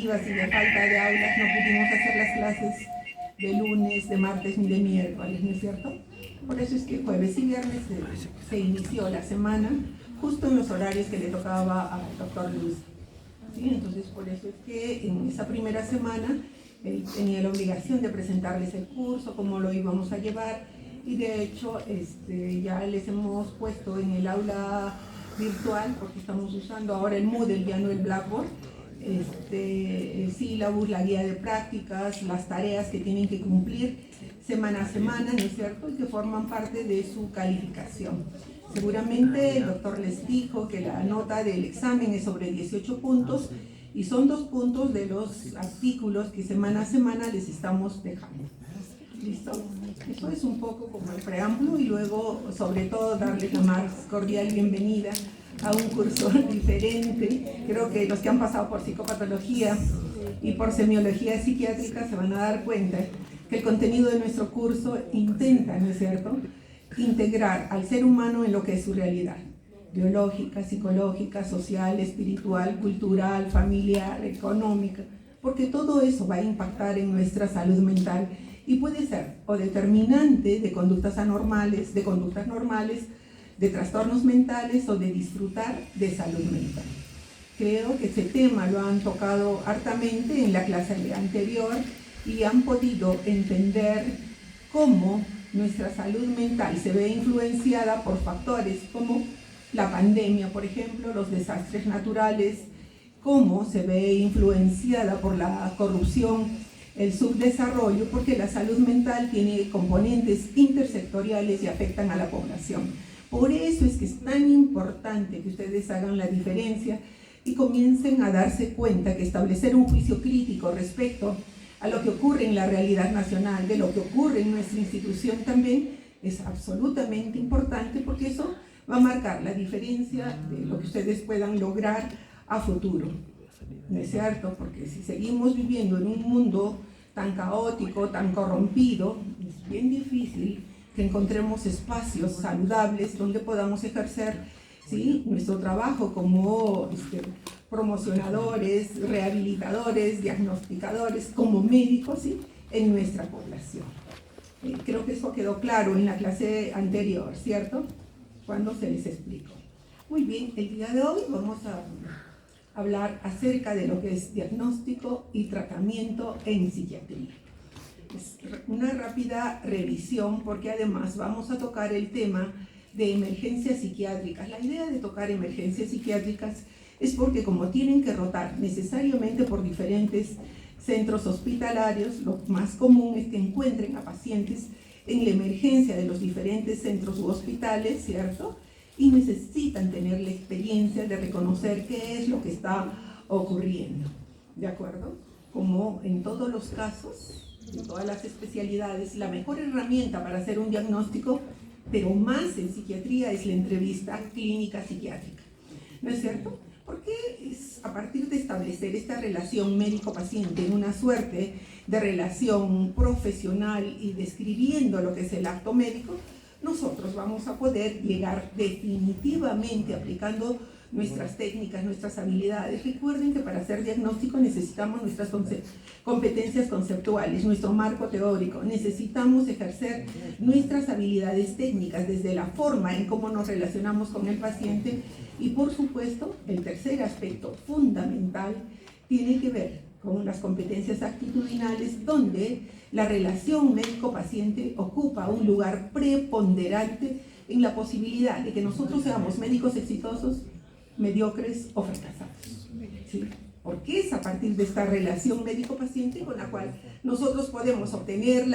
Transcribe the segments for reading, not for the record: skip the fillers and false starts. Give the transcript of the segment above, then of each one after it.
administrativas y de falta de aulas no pudimos hacer las clases de lunes, de martes ni de miércoles, ¿no es cierto? Por eso es que jueves y viernes se inició la semana justo en los horarios que le tocaba al doctor Luis. ¿Sí? Entonces, por eso es que en esa primera semana él tenía la obligación de presentarles el curso, cómo lo íbamos a llevar, y de hecho ya les hemos puesto en el aula virtual, porque estamos usando ahora el Moodle, ya no el Blackboard, sílabus, la guía de prácticas, las tareas que tienen que cumplir semana a semana, ¿no es cierto?, y que forman parte de su calificación. Seguramente el doctor les dijo que la nota del examen es sobre 18 puntos y son 2 puntos de los artículos que semana a semana les estamos dejando. ¿Listo? Eso es un poco como el preámbulo, y luego, sobre todo, darles la más cordial bienvenida a un curso diferente. Creo que los que han pasado por psicopatología y por semiología psiquiátrica se van a dar cuenta que el contenido de nuestro curso intenta, ¿no es cierto?, integrar al ser humano en lo que es su realidad biológica, psicológica, social, espiritual, cultural, familiar, económica, porque todo eso va a impactar en nuestra salud mental y puede ser o determinante de conductas anormales, de conductas normales, de trastornos mentales o de disfrutar de salud mental. Creo que ese tema lo han tocado hartamente en la clase anterior y han podido entender cómo nuestra salud mental se ve influenciada por factores como la pandemia, por ejemplo, los desastres naturales, cómo se ve influenciada por la corrupción, el subdesarrollo, porque la salud mental tiene componentes intersectoriales y afectan a la población. Por eso es que es tan importante que ustedes hagan la diferencia y comiencen a darse cuenta que establecer un juicio crítico respecto a lo que ocurre en la realidad nacional, de lo que ocurre en nuestra institución también, es absolutamente importante, porque eso va a marcar la diferencia de lo que ustedes puedan lograr a futuro. ¿No es cierto? Porque si seguimos viviendo en un mundo tan caótico, tan corrompido, es bien difícil que encontremos espacios saludables donde podamos ejercer, ¿sí?, nuestro trabajo como promocionadores, rehabilitadores, diagnosticadores, como médicos, ¿sí?, en nuestra población. Creo que eso quedó claro en la clase anterior, ¿cierto?, cuando se les explicó. Muy bien, el día de hoy vamos a hablar acerca de lo que es diagnóstico y tratamiento en psiquiatría. Es una rápida revisión, porque además vamos a tocar el tema de emergencias psiquiátricas. La idea de tocar emergencias psiquiátricas es porque, como tienen que rotar necesariamente por diferentes centros hospitalarios, lo más común es que encuentren a pacientes en la emergencia de los diferentes centros u hospitales, ¿cierto?, y necesitan tener la experiencia de reconocer qué es lo que está ocurriendo, ¿de acuerdo? Como en todos los casos, en todas las especialidades, la mejor herramienta para hacer un diagnóstico, pero más en psiquiatría, es la entrevista clínica psiquiátrica, ¿no es cierto? Porque es a partir de establecer esta relación médico-paciente, en una suerte de relación profesional y describiendo lo que es el acto médico, nosotros vamos a poder llegar definitivamente aplicando nuestras técnicas, nuestras habilidades. Recuerden que para hacer diagnóstico necesitamos nuestras competencias conceptuales, nuestro marco teórico, necesitamos ejercer nuestras habilidades técnicas desde la forma en cómo nos relacionamos con el paciente, y por supuesto el tercer aspecto fundamental tiene que ver con las competencias actitudinales, donde la relación médico-paciente ocupa un lugar preponderante en la posibilidad de que nosotros seamos médicos exitosos, mediocres o fracasados, ¿sí? Porque es a partir de esta relación médico-paciente con la cual nosotros podemos obtener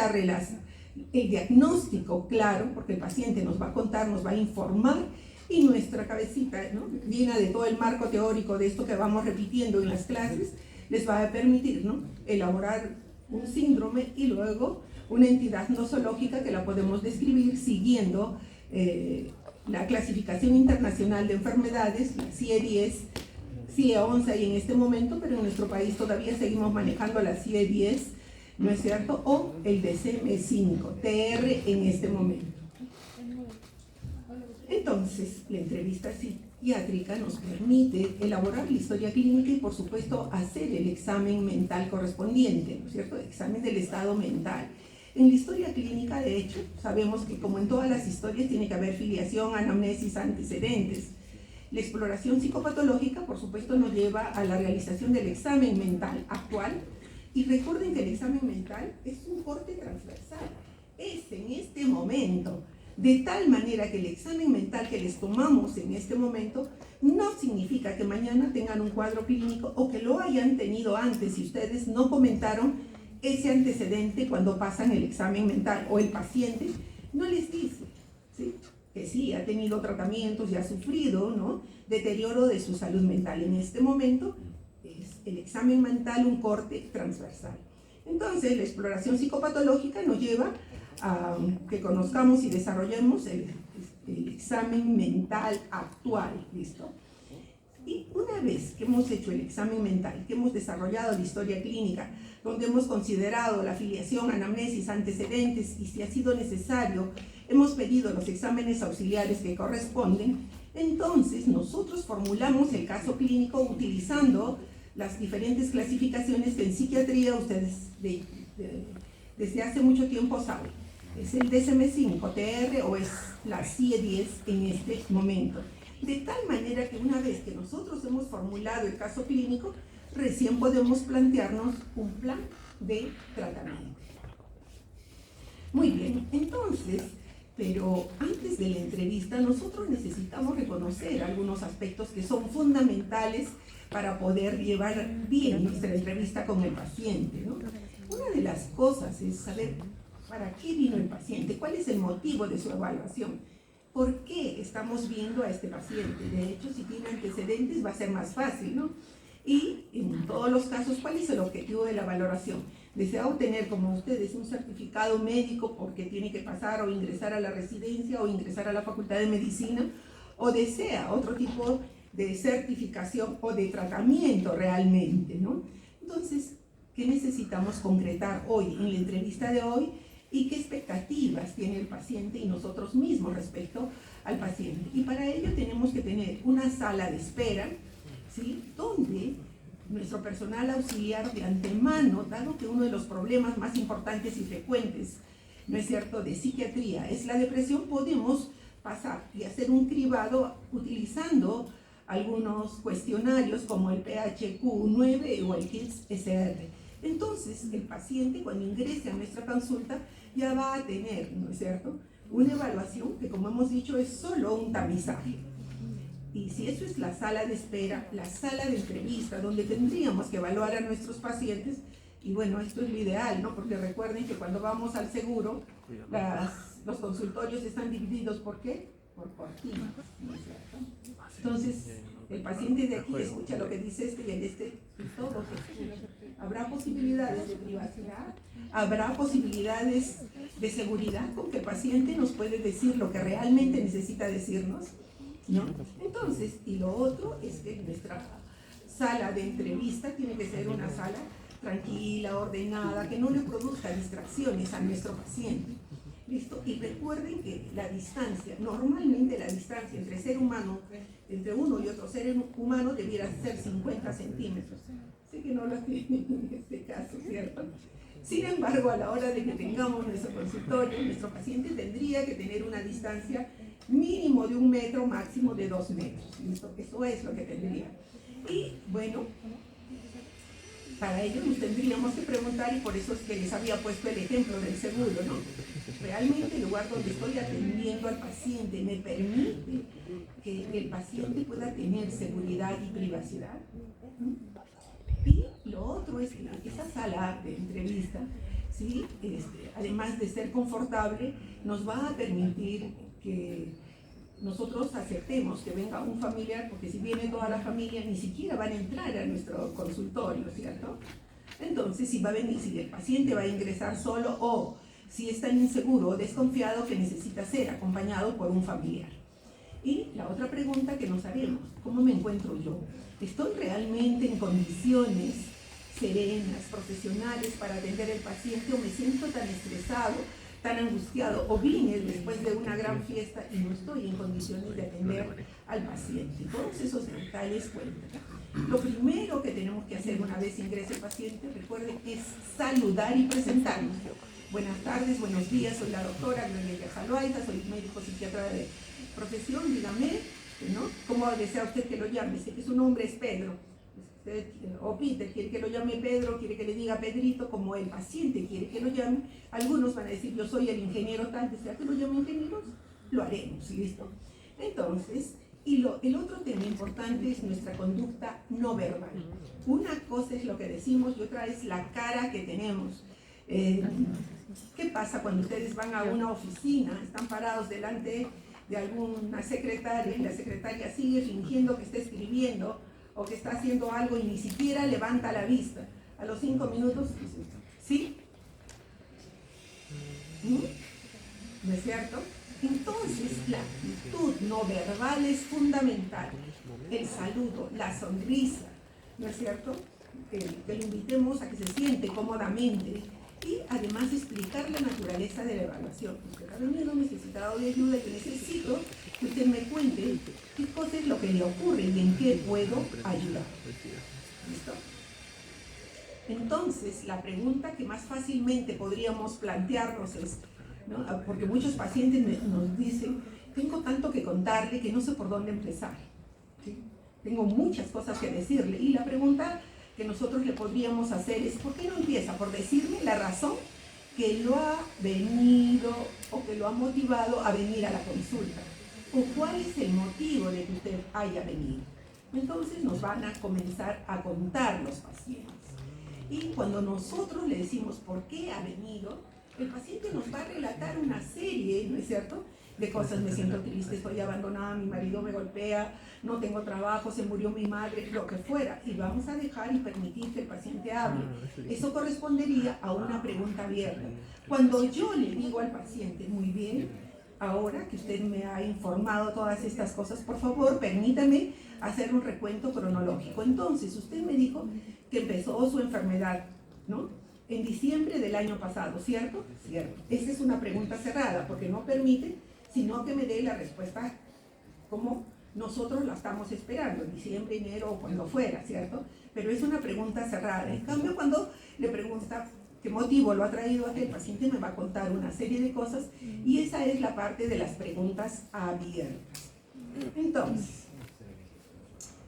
el diagnóstico claro, porque el paciente nos va a contar, nos va a informar, y nuestra cabecita, ¿no?, llena de todo el marco teórico de esto que vamos repitiendo en las clases, les va a permitir, ¿no?, elaborar un síndrome y luego una entidad nosológica que la podemos describir siguiendo la clasificación internacional de enfermedades, la CIE-10, CIE-11 hay en este momento, pero en nuestro país todavía seguimos manejando la CIE-10, ¿no es cierto?, o el DSM-5, TR en este momento. Entonces, la entrevista psiquiátrica nos permite elaborar la historia clínica y, por supuesto, hacer el examen mental correspondiente, ¿no es cierto? El examen del estado mental. En la historia clínica, de hecho, sabemos que como en todas las historias tiene que haber filiación, anamnesis, antecedentes. La exploración psicopatológica, por supuesto, nos lleva a la realización del examen mental actual. Y recuerden que el examen mental es un corte transversal. Es en este momento, de tal manera que el examen mental que les tomamos en este momento no significa que mañana tengan un cuadro clínico o que lo hayan tenido antes si ustedes no comentaron ese antecedente cuando pasan el examen mental, o el paciente no les dice, ¿sí?, que sí, ha tenido tratamientos y ha sufrido, ¿no?, deterioro de su salud mental. En este momento es el examen mental un corte transversal. Entonces, la exploración psicopatológica nos lleva a que conozcamos y desarrollemos el examen mental actual, ¿listo? Y una vez que hemos hecho el examen mental, que hemos desarrollado la historia clínica, donde hemos considerado la filiación, anamnesis, antecedentes, y si ha sido necesario, hemos pedido los exámenes auxiliares que corresponden, entonces nosotros formulamos el caso clínico utilizando las diferentes clasificaciones que en psiquiatría ustedes desde hace mucho tiempo saben. Es el DSM-5, TR, o es la CIE-10 en este momento. De tal manera que una vez que nosotros hemos formulado el caso clínico, recién podemos plantearnos un plan de tratamiento. Muy bien, entonces, pero antes de la entrevista nosotros necesitamos reconocer algunos aspectos que son fundamentales para poder llevar bien nuestra entrevista con el paciente, ¿no? Una de las cosas es saber para qué vino el paciente, cuál es el motivo de su evaluación, por qué estamos viendo a este paciente. De hecho, si tiene antecedentes va a ser más fácil, ¿no? Y en todos los casos, ¿cuál es el objetivo de la valoración? ¿Desea obtener, como ustedes, un certificado médico porque tiene que pasar o ingresar a la residencia o ingresar a la facultad de medicina? ¿O desea otro tipo de certificación o de tratamiento realmente, ¿no? Entonces, ¿qué necesitamos concretar hoy, en la entrevista de hoy? ¿Y qué expectativas tiene el paciente y nosotros mismos respecto al paciente? Y para ello tenemos que tener una sala de espera, ¿sí?, donde nuestro personal auxiliar de antemano, dado que uno de los problemas más importantes y frecuentes, ¿no es cierto?, de psiquiatría es la depresión, podemos pasar y hacer un cribado utilizando algunos cuestionarios como el PHQ-9 o el KISS-SR. Entonces, el paciente cuando ingrese a nuestra consulta ya va a tener, ¿no es cierto?, una evaluación que, como hemos dicho, es solo un tamizaje. Y si eso es la sala de espera, la sala de entrevista, donde tendríamos que evaluar a nuestros pacientes, y bueno, esto es lo ideal, ¿no? Porque recuerden que cuando vamos al seguro, los consultorios están divididos, ¿por qué? Por cortinas, ¿no es cierto? Entonces, el paciente de aquí escucha lo que dice este y el este, y todo se escucha. ¿Habrá posibilidades de privacidad? ¿Habrá posibilidades de seguridad con que el paciente nos puede decir lo que realmente necesita decirnos, ¿no? Entonces, y lo otro es que nuestra sala de entrevista tiene que ser una sala tranquila, ordenada, que no le produzca distracciones a nuestro paciente. ¿Listo? Y recuerden que la distancia, normalmente la distancia entre ser humano, entre uno y otro ser humano, debiera ser 50 centímetros. Sé que no lo tienen en este caso, ¿cierto? Sin embargo, a la hora de que tengamos nuestro consultorio, nuestro paciente tendría que tener una distancia mínimo de 1 metro, máximo de 2 metros. ¿Listo? Eso es lo que tendría. Y bueno, para ello nos tendríamos que preguntar, y por eso es que les había puesto el ejemplo del seguro, ¿no? ¿Realmente el lugar donde estoy atendiendo al paciente me permite que el paciente pueda tener seguridad y privacidad? Y lo otro es que esa sala de entrevista, ¿sí?, además de ser confortable, nos va a permitir que nosotros aceptemos que venga un familiar, porque si viene toda la familia ni siquiera van a entrar a nuestro consultorio, ¿cierto? Entonces, si va a venir, si el paciente va a ingresar solo, o si es tan inseguro o desconfiado que necesita ser acompañado por un familiar. Y la otra pregunta que nos haremos, ¿cómo me encuentro yo? ¿Estoy realmente en condiciones serenas, profesionales para atender al paciente, o me siento tan estresado tan angustiado, o vine después de una gran fiesta y no estoy en condiciones de atender al paciente. Todos esos detalles cuentan. Lo primero que tenemos que hacer una vez ingrese el paciente, recuerden, es saludar y presentarnos. Buenas tardes, buenos días, soy la doctora Gloria Jaloaiza, soy médico psiquiatra de profesión, dígame, ¿no? ¿Cómo desea usted que lo llame? Sé que su nombre es Pedro, usted, o Peter, quiere que lo llame Pedro, quiere que le diga Pedrito, como el paciente quiere que lo llame. Algunos van a decir, yo soy el ingeniero tal, ¿desea que lo llame ingeniero? Lo haremos, ¿listo? Entonces, el otro tema importante es nuestra conducta no verbal. Una cosa es lo que decimos y otra es la cara que tenemos. ¿Qué pasa cuando ustedes van a una oficina, están parados delante de alguna secretaria y la secretaria sigue fingiendo que está escribiendo o que está haciendo algo y ni siquiera levanta la vista? A los 5 minutos, ¿sí? ¿No es cierto? Entonces, la actitud no verbal es fundamental. El saludo, la sonrisa, ¿no es cierto? Que lo invitemos a que se siente cómodamente y además explicar la naturaleza de la evaluación. Usted ha venido necesitado de ayuda y necesito que usted me cuente qué cosa es lo que le ocurre y en qué puedo ayudar. ¿Listo? Entonces, la pregunta que más fácilmente podríamos plantearnos es, ¿no? Porque muchos pacientes nos dicen, tengo tanto que contarle que no sé por dónde empezar, ¿sí? Tengo muchas cosas que decirle, y la pregunta que nosotros le podríamos hacer es, ¿por qué no empieza por decirme la razón que lo ha venido o que lo ha motivado a venir a la consulta? ¿O cuál es el motivo de que usted haya venido? Entonces nos van a comenzar a contar los pacientes. Y cuando nosotros le decimos por qué ha venido, el paciente nos va a relatar una serie, ¿no es cierto?, de cosas. Me siento triste, estoy abandonada, mi marido me golpea, no tengo trabajo, se murió mi madre, lo que fuera. Y vamos a dejar y permitir que el paciente hable. Eso correspondería a una pregunta abierta. Cuando yo le digo al paciente, muy bien, ahora que usted me ha informado todas estas cosas, por favor, permítame hacer un recuento cronológico. Entonces, usted me dijo que empezó su enfermedad, ¿no?, en diciembre del año pasado, ¿cierto? Cierto. Esta es una pregunta cerrada porque no permite sino que me dé la respuesta como nosotros la estamos esperando, en diciembre, enero o cuando fuera, ¿cierto? Pero es una pregunta cerrada. En cambio, cuando le pregunta qué motivo lo ha traído a que el paciente me va a contar una serie de cosas, y esa es la parte de las preguntas abiertas. Entonces,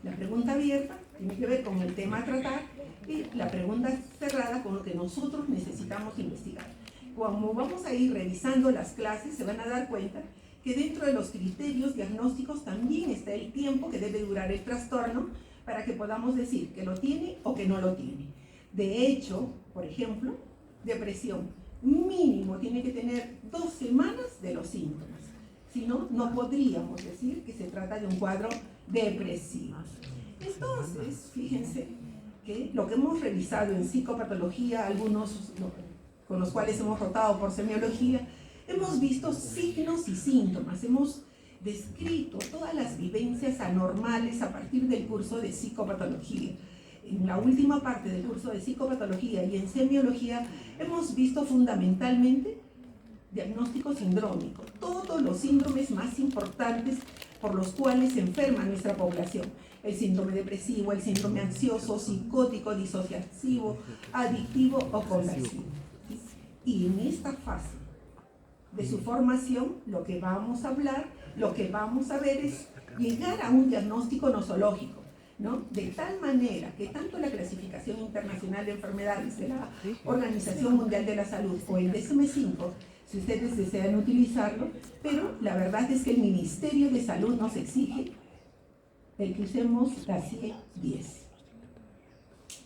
la pregunta abierta tiene que ver con el tema a tratar y la pregunta cerrada con lo que nosotros necesitamos investigar. Como vamos a ir revisando las clases, se van a dar cuenta que dentro de los criterios diagnósticos también está el tiempo que debe durar el trastorno para que podamos decir que lo tiene o que no lo tiene. De hecho, por ejemplo, depresión, mínimo tiene que tener 2 semanas de los síntomas. Si no, no podríamos decir que se trata de un cuadro depresivo. Entonces, fíjense que lo que hemos revisado en psicopatología, algunos con los cuales hemos rotado por semiología, hemos visto signos y síntomas, hemos descrito todas las vivencias anormales a partir del curso de psicopatología. En la última parte del curso de psicopatología y en semiología hemos visto fundamentalmente diagnóstico sindrómico, todos los síndromes más importantes por los cuales se enferma nuestra población. El síndrome depresivo, el síndrome ansioso, psicótico, disociativo, adictivo o conversivo. Y en esta fase de su formación, lo que vamos a hablar, lo que vamos a ver es llegar a un diagnóstico nosológico, ¿no? De tal manera que tanto la Clasificación Internacional de Enfermedades de la Organización Mundial de la Salud o el DSM-5, si ustedes desean utilizarlo, pero la verdad es que el Ministerio de Salud nos exige el que usemos la CIE-10.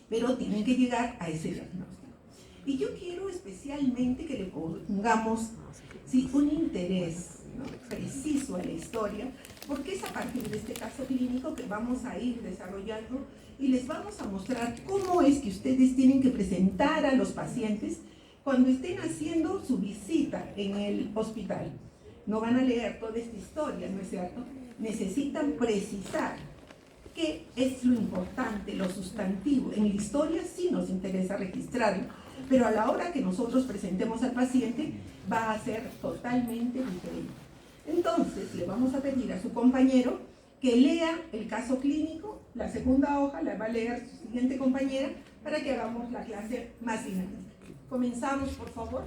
Pero tienen que llegar a ese diagnóstico. Y yo quiero especialmente que le pongamos un interés, ¿no?, preciso a la historia, porque es a partir de este caso clínico que vamos a ir desarrollando y les vamos a mostrar cómo es que ustedes tienen que presentar a los pacientes cuando estén haciendo su visita en el hospital. No van a leer toda esta historia, ¿no es cierto? Necesitan precisar qué es lo importante, lo sustantivo. En la historia sí nos interesa registrarlo, pero a la hora que nosotros presentemos al paciente va a ser totalmente diferente. Entonces, le vamos a pedir a su compañero que lea el caso clínico, la segunda hoja la va a leer su siguiente compañera para que hagamos la clase más dinámica. Comenzamos, por favor.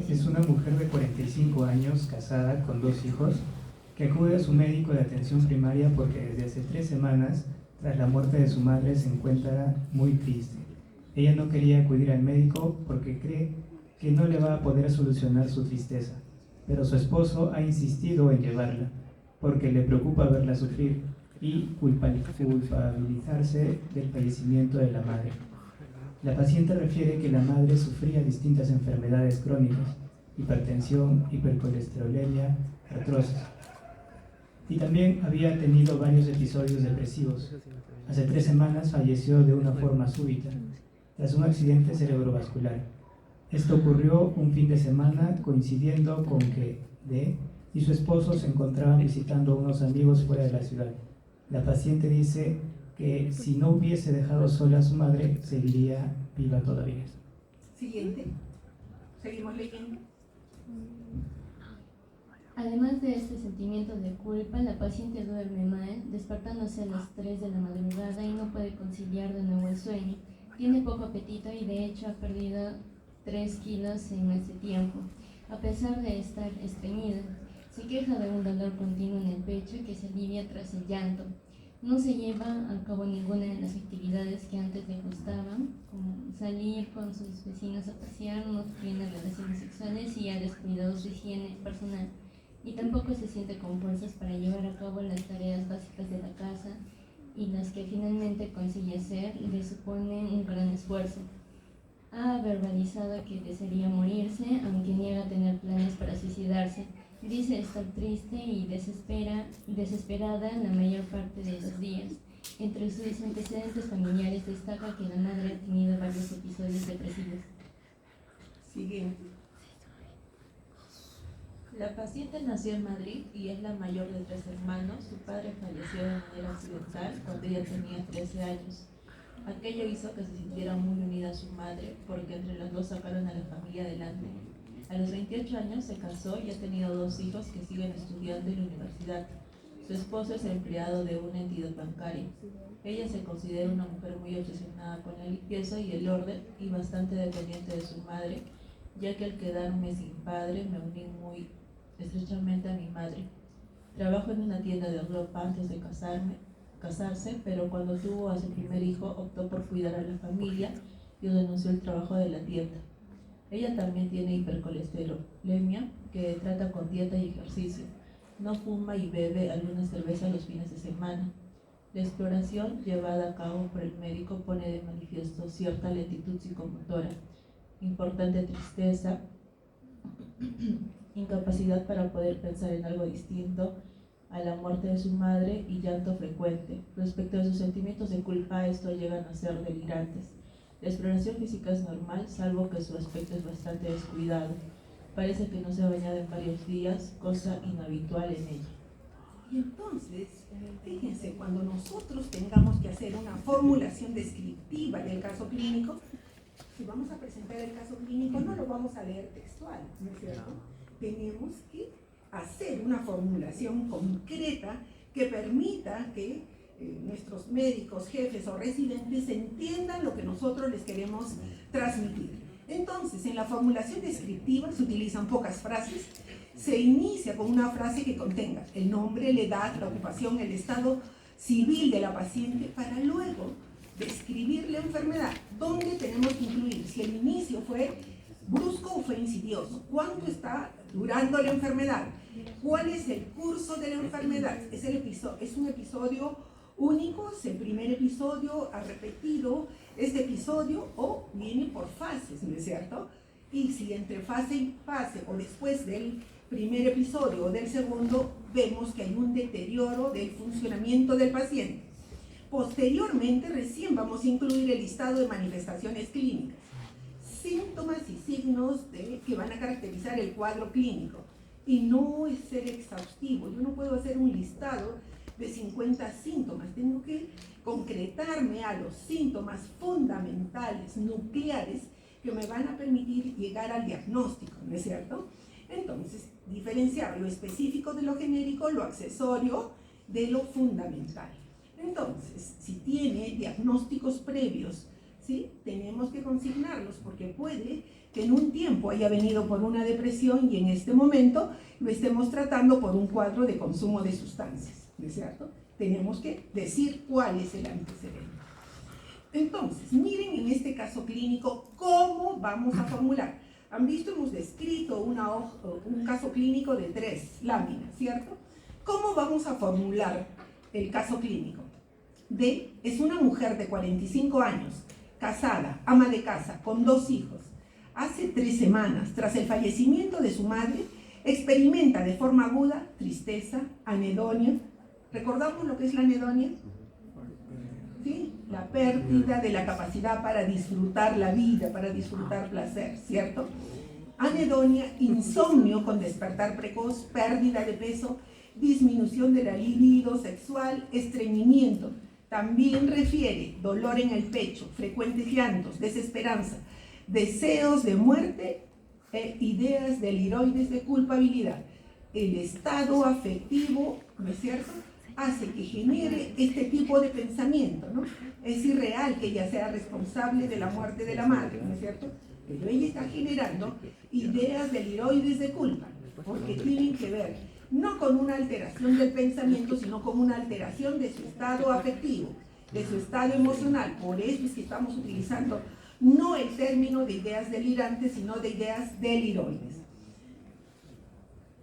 Es una mujer de 45 años, casada con 2 hijos, que acude a su médico de atención primaria porque desde hace 3 semanas, tras la muerte de su madre, se encuentra muy triste. Ella no quería acudir al médico porque cree que no le va a poder solucionar su tristeza, pero su esposo ha insistido en llevarla porque le preocupa verla sufrir y culpabilizarse del fallecimiento de la madre. La paciente refiere que la madre sufría distintas enfermedades crónicas, hipertensión, hipercolesterolemia, artrosis, y también había tenido varios episodios depresivos. Hace 3 semanas falleció de una forma súbita, tras un accidente cerebrovascular. Esto ocurrió un fin de semana coincidiendo con que D y su esposo se encontraban visitando a unos amigos fuera de la ciudad. La paciente dice que si no hubiese dejado sola a su madre, seguiría viva todavía. Siguiente. Seguimos leyendo. Además de este sentimiento de culpa, la paciente duerme mal, despertándose a las 3 de la madrugada y no puede conciliar de nuevo el sueño. Tiene poco apetito y de hecho ha perdido 3 kilos en este tiempo, a pesar de estar estreñida. Se queja de un dolor continuo en el pecho que se alivia tras el llanto. No se lleva a cabo ninguna de las actividades que antes le gustaban, como salir con sus vecinos a pasear, no tiene relaciones sexuales y ha descuidado su higiene personal. Y tampoco se siente con fuerzas para llevar a cabo las tareas básicas de la casa, y las que finalmente consigue hacer le suponen un gran esfuerzo. Ha verbalizado que desearía morirse, aunque niega tener planes para suicidarse. Dice estar triste y desesperada la mayor parte de los días. Entre sus antecedentes familiares destaca que la madre ha tenido varios episodios depresivos. Siguiente. La paciente nació en Madrid y es la mayor de 3 hermanos. Su padre falleció de manera accidental cuando ella tenía 13 años. Aquello hizo que se sintiera muy unida a su madre porque entre las dos sacaron a la familia adelante. A los 28 años se casó y ha tenido 2 hijos que siguen estudiando en la universidad. Su esposo es empleado de una entidad bancaria. Ella se considera una mujer muy obsesionada con la limpieza y el orden y bastante dependiente de su madre, ya que al quedarme sin padre me uní muy estrechamente a mi madre. Trabajo en una tienda de ropa antes de casarse, pero cuando tuvo a su primer hijo optó por cuidar a la familia y renunció al trabajo de la tienda. Ella también tiene hipercolesterolemia que trata con dieta y ejercicio. No fuma y bebe algunas cervezas los fines de semana. La exploración llevada a cabo por el médico pone de manifiesto cierta lentitud psicomotora, importante tristeza, incapacidad para poder pensar en algo distinto a la muerte de su madre y llanto frecuente. Respecto a sus sentimientos de culpa, estos llegan a ser delirantes. La exploración física es normal, salvo que su aspecto es bastante descuidado. Parece que no se ha bañado en varios días, cosa inhabitual en ella. Y entonces, fíjense, cuando nosotros tengamos que hacer una formulación descriptiva del caso clínico, si vamos a presentar el caso clínico, no lo vamos a leer textual, ¿no es cierto? Tenemos que hacer una formulación concreta que permita que nuestros médicos, jefes o residentes entiendan lo que nosotros les queremos transmitir. Entonces, en la formulación descriptiva se utilizan pocas frases. Se inicia con una frase que contenga el nombre, la edad, la ocupación, el estado civil de la paciente, para luego describir la enfermedad. ¿Dónde tenemos que incluir? Si el inicio fue brusco o fue insidioso, cuánto está durando la enfermedad, ¿Cuál es el curso de la enfermedad? Es un episodio único, es el primer episodio, ha repetido este episodio o viene por fases, ¿no es cierto? Y si entre fase y fase o después del primer episodio o del segundo, vemos que hay un deterioro del funcionamiento del paciente. Posteriormente, recién vamos a incluir el listado de manifestaciones clínicas, síntomas y signos que van a caracterizar el cuadro clínico. Y no es ser exhaustivo, yo no puedo hacer un listado de 50 síntomas, tengo que concretarme a los síntomas fundamentales, nucleares, que me van a permitir llegar al diagnóstico, ¿no es cierto? Entonces, diferenciar lo específico de lo genérico, lo accesorio de lo fundamental. Entonces, si tiene diagnósticos previos, ¿sí?, tenemos que consignarlos porque puede que en un tiempo haya venido por una depresión y en este momento lo estemos tratando por un cuadro de consumo de sustancias, ¿no es cierto? Tenemos que decir cuál es el antecedente. Entonces, miren en este caso clínico cómo vamos a formular. Han visto, hemos descrito un caso clínico de 3 láminas, ¿cierto? ¿Cómo vamos a formular el caso clínico? Es una mujer de 45 años, casada, ama de casa, con 2 hijos. Hace 3 semanas, tras el fallecimiento de su madre, experimenta de forma aguda tristeza, anedonia. ¿Recordamos lo que es la anedonia? ¿Sí? La pérdida de la capacidad para disfrutar la vida, para disfrutar placer, ¿cierto? Anedonia, insomnio con despertar precoz, pérdida de peso, disminución de la libido sexual, estreñimiento. También refiere dolor en el pecho, frecuentes llantos, desesperanza, deseos de muerte e ideas deliroides de culpabilidad. El estado afectivo, ¿no es cierto?, hace que genere este tipo de pensamiento, ¿no? Es irreal que ella sea responsable de la muerte de la madre, ¿no es cierto? Pero ella está generando ideas deliroides de culpa, porque tienen que ver no con una alteración del pensamiento, sino con una alteración de su estado afectivo, de su estado emocional. Por eso es que estamos utilizando no el término de ideas delirantes, sino de ideas deliroides.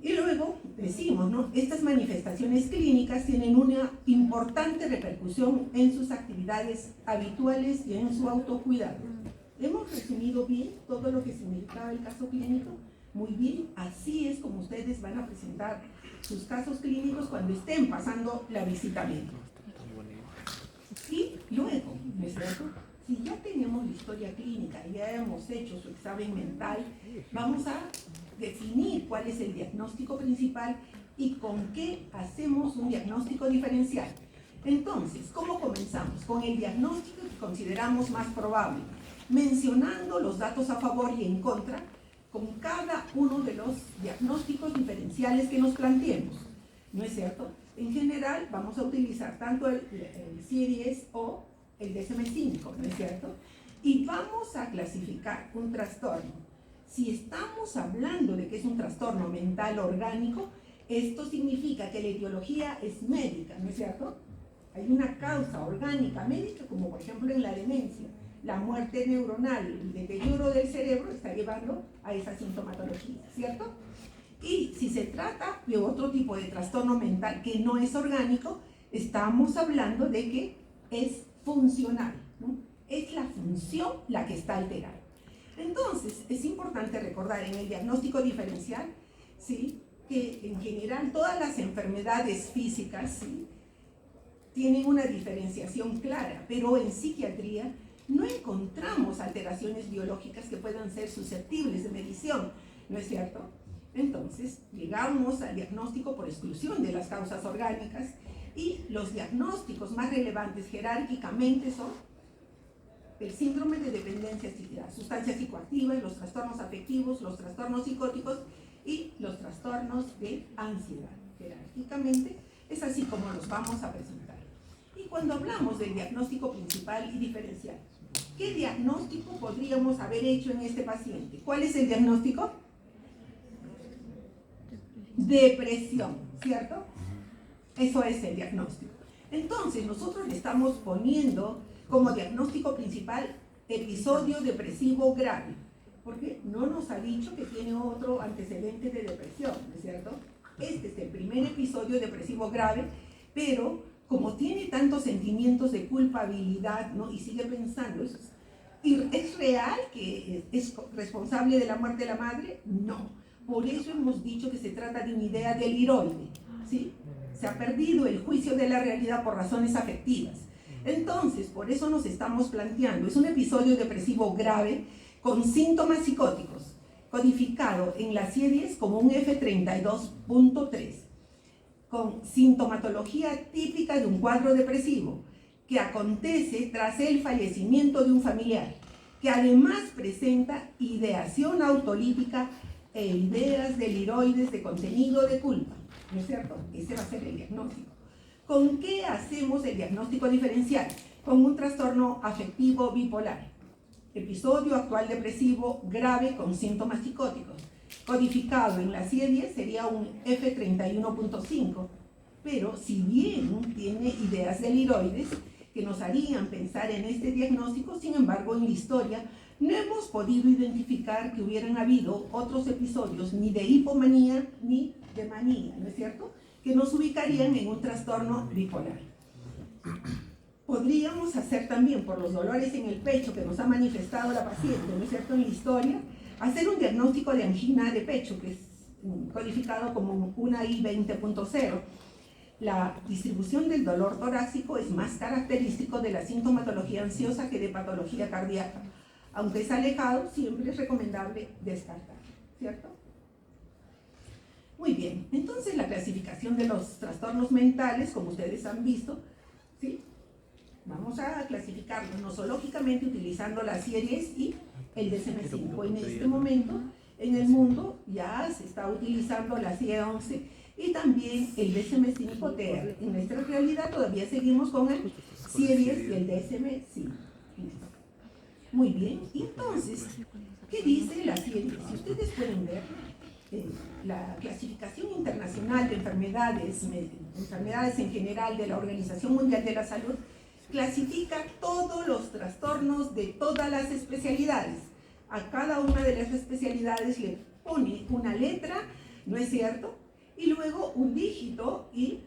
Y luego decimos, ¿no?, estas manifestaciones clínicas tienen una importante repercusión en sus actividades habituales y en su autocuidado. ¿Hemos resumido bien todo lo que significaba el caso clínico? Muy bien, así es como ustedes van a presentar sus casos clínicos cuando estén pasando la visita médica. Y luego, ¿no es cierto?, si ya tenemos la historia clínica, ya hemos hecho su examen mental, vamos a definir cuál es el diagnóstico principal y con qué hacemos un diagnóstico diferencial. Entonces, ¿cómo comenzamos? Con el diagnóstico que consideramos más probable, mencionando los datos a favor y en contra con cada uno de los diagnósticos diferenciales que nos planteemos, ¿no es cierto? En general, vamos a utilizar tanto el CIE-10 o el DSM-5, ¿no es cierto? Y vamos a clasificar un trastorno. Si estamos hablando de que es un trastorno mental orgánico, esto significa que la etiología es médica, ¿no es cierto? Hay una causa orgánica médica, como por ejemplo en la demencia. La muerte neuronal, el deterioro del cerebro está llevando a esa sintomatología, ¿cierto? Y si se trata de otro tipo de trastorno mental que no es orgánico, estamos hablando de que es funcional, ¿no? Es la función la que está alterada. Entonces, es importante recordar en el diagnóstico diferencial, ¿sí?, que en general todas las enfermedades físicas, ¿sí?, tienen una diferenciación clara, pero en psiquiatría no encontramos alteraciones biológicas que puedan ser susceptibles de medición, ¿no es cierto? Entonces, llegamos al diagnóstico por exclusión de las causas orgánicas y los diagnósticos más relevantes jerárquicamente son el síndrome de dependencia a sustancias psicoactivas, los trastornos afectivos, los trastornos psicóticos y los trastornos de ansiedad. Jerárquicamente es así como los vamos a presentar. Y cuando hablamos del diagnóstico principal y diferencial, ¿qué diagnóstico podríamos haber hecho en este paciente? ¿Cuál es el diagnóstico? Depresión, ¿cierto? Eso es el diagnóstico. Entonces, nosotros le estamos poniendo como diagnóstico principal episodio depresivo grave, porque no nos ha dicho que tiene otro antecedente de depresión, ¿no es cierto? Este es el primer episodio depresivo grave, pero como tiene tantos sentimientos de culpabilidad, ¿no? Y sigue pensando, ¿es real que es responsable de la muerte de la madre? No. Por eso hemos dicho que se trata de una idea deliroide, ¿sí? Se ha perdido el juicio de la realidad por razones afectivas. Entonces, por eso nos estamos planteando, es un episodio depresivo grave con síntomas psicóticos, codificado en la CIE-10 como un F32.3, con sintomatología típica de un cuadro depresivo, que acontece tras el fallecimiento de un familiar, que además presenta ideación autolítica e ideas deliroides de contenido de culpa, ¿no es cierto? Ese va a ser el diagnóstico. ¿Con qué hacemos el diagnóstico diferencial? Con un trastorno afectivo bipolar, episodio actual depresivo grave con síntomas psicóticos, codificado en la CIE-10 sería un F31.5, pero si bien tiene ideas deliroides que nos harían pensar en este diagnóstico, sin embargo en la historia no hemos podido identificar que hubieran habido otros episodios ni de hipomanía ni de manía, ¿no es cierto?, que nos ubicarían en un trastorno bipolar. Podríamos hacer también, por los dolores en el pecho que nos ha manifestado la paciente, ¿no es cierto?, en la historia, hacer un diagnóstico de angina de pecho, que es codificado como una I20.0. La distribución del dolor torácico es más característico de la sintomatología ansiosa que de patología cardíaca. Aunque es alejado, siempre es recomendable descartar, ¿cierto? Muy bien, entonces la clasificación de los trastornos mentales, como ustedes han visto, ¿sí? Vamos a clasificarlos nosológicamente utilizando la CIE-10 y el DSM-5. En este momento, en el mundo, ya se está utilizando la CIE-11 y también el DSM-5-TR. En nuestra realidad todavía seguimos con el CIE-10 y el DSM-5. Muy bien, entonces, ¿qué dice la CIE-10? Si ustedes pueden ver, la clasificación internacional de enfermedades en general de la Organización Mundial de la Salud, clasifica todos los trastornos de todas las especialidades. A cada una de las especialidades le pone una letra, ¿no es cierto?, y luego un dígito y